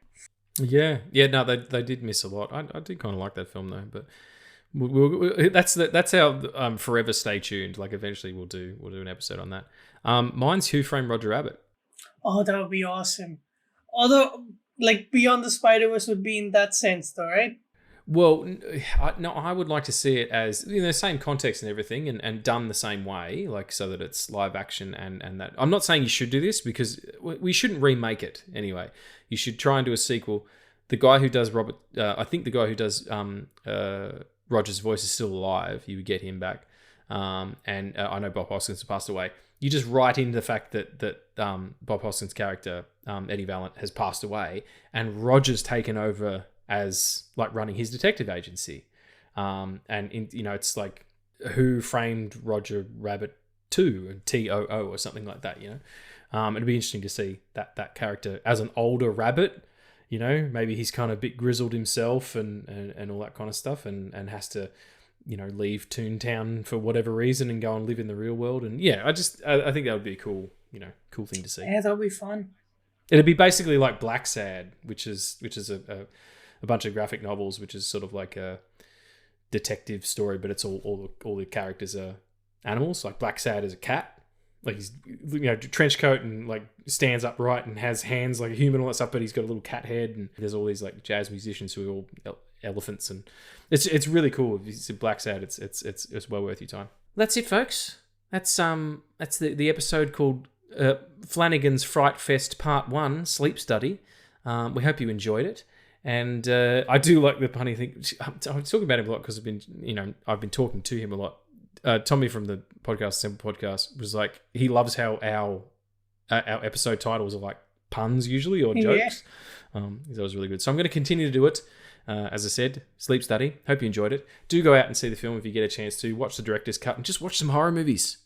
Yeah. No, they did miss a lot. I did kind of like that film though, but that's how forever stay tuned. Eventually we'll do an episode on that. Mine's Who Framed Roger Rabbit. Oh, that would be awesome. Although Beyond the Spider-Verse would be in that sense though, right? Well, I would like to see it as same context and everything, and done the same way, so that it's live action and that. I'm not saying you should do this because we shouldn't remake it anyway. You should try and do a sequel. The guy who does I think the guy who does Roger's voice is still alive. You would get him back, and I know Bob Hoskins passed away. You just write in the fact that Bob Hoskins' character Eddie Valent has passed away, and Roger's taken over as running his detective agency, it's Who Framed Roger Rabbit 2, TOO or something like that. It'd be interesting to see that character as an older rabbit. Maybe he's kind of a bit grizzled himself and all that kind of stuff, and has to leave Toontown for whatever reason and go and live in the real world. And yeah, I think that would be a cool thing to see. Yeah, that would be fun. It'd be basically like Black Sad, which is a bunch of graphic novels, which is sort of like a detective story, but it's all the characters are animals. Like Black Sad is a cat, he's trench coat and stands upright and has hands like a human, all that stuff, but he's got a little cat head. And there's all these jazz musicians who are all elephants, and it's really cool. If you see Black Sad, it's well worth your time. That's it, folks. That's the episode called Flanagan's Fright Fest Part 1 Sleep Study. We hope you enjoyed it. And I do like the funny thing. I'm talking about him a lot because I've been talking to him a lot. Tommy from the podcast, Simple Podcast, was he loves how our episode titles are puns usually or jokes. Yeah. That was really good. So I'm going to continue to do it. As I said, Sleep Study. Hope you enjoyed it. Do go out and see the film if you get a chance to. Watch the director's cut and just watch some horror movies.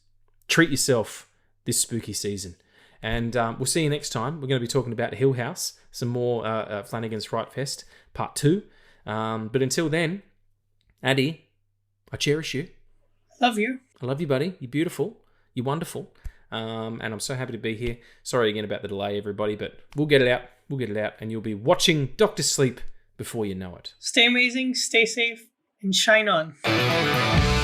Treat yourself this spooky season. And we'll see you next time. We're going to be talking about Hill House, some more Flanagan's Fright Fest Part 2. But until then, Addie, I cherish you. Love you. I love you, buddy. You're beautiful. You're wonderful. And I'm so happy to be here. Sorry again about the delay, everybody, but we'll get it out. We'll get it out, and you'll be watching Dr. Sleep before you know it. Stay amazing, stay safe, and shine on.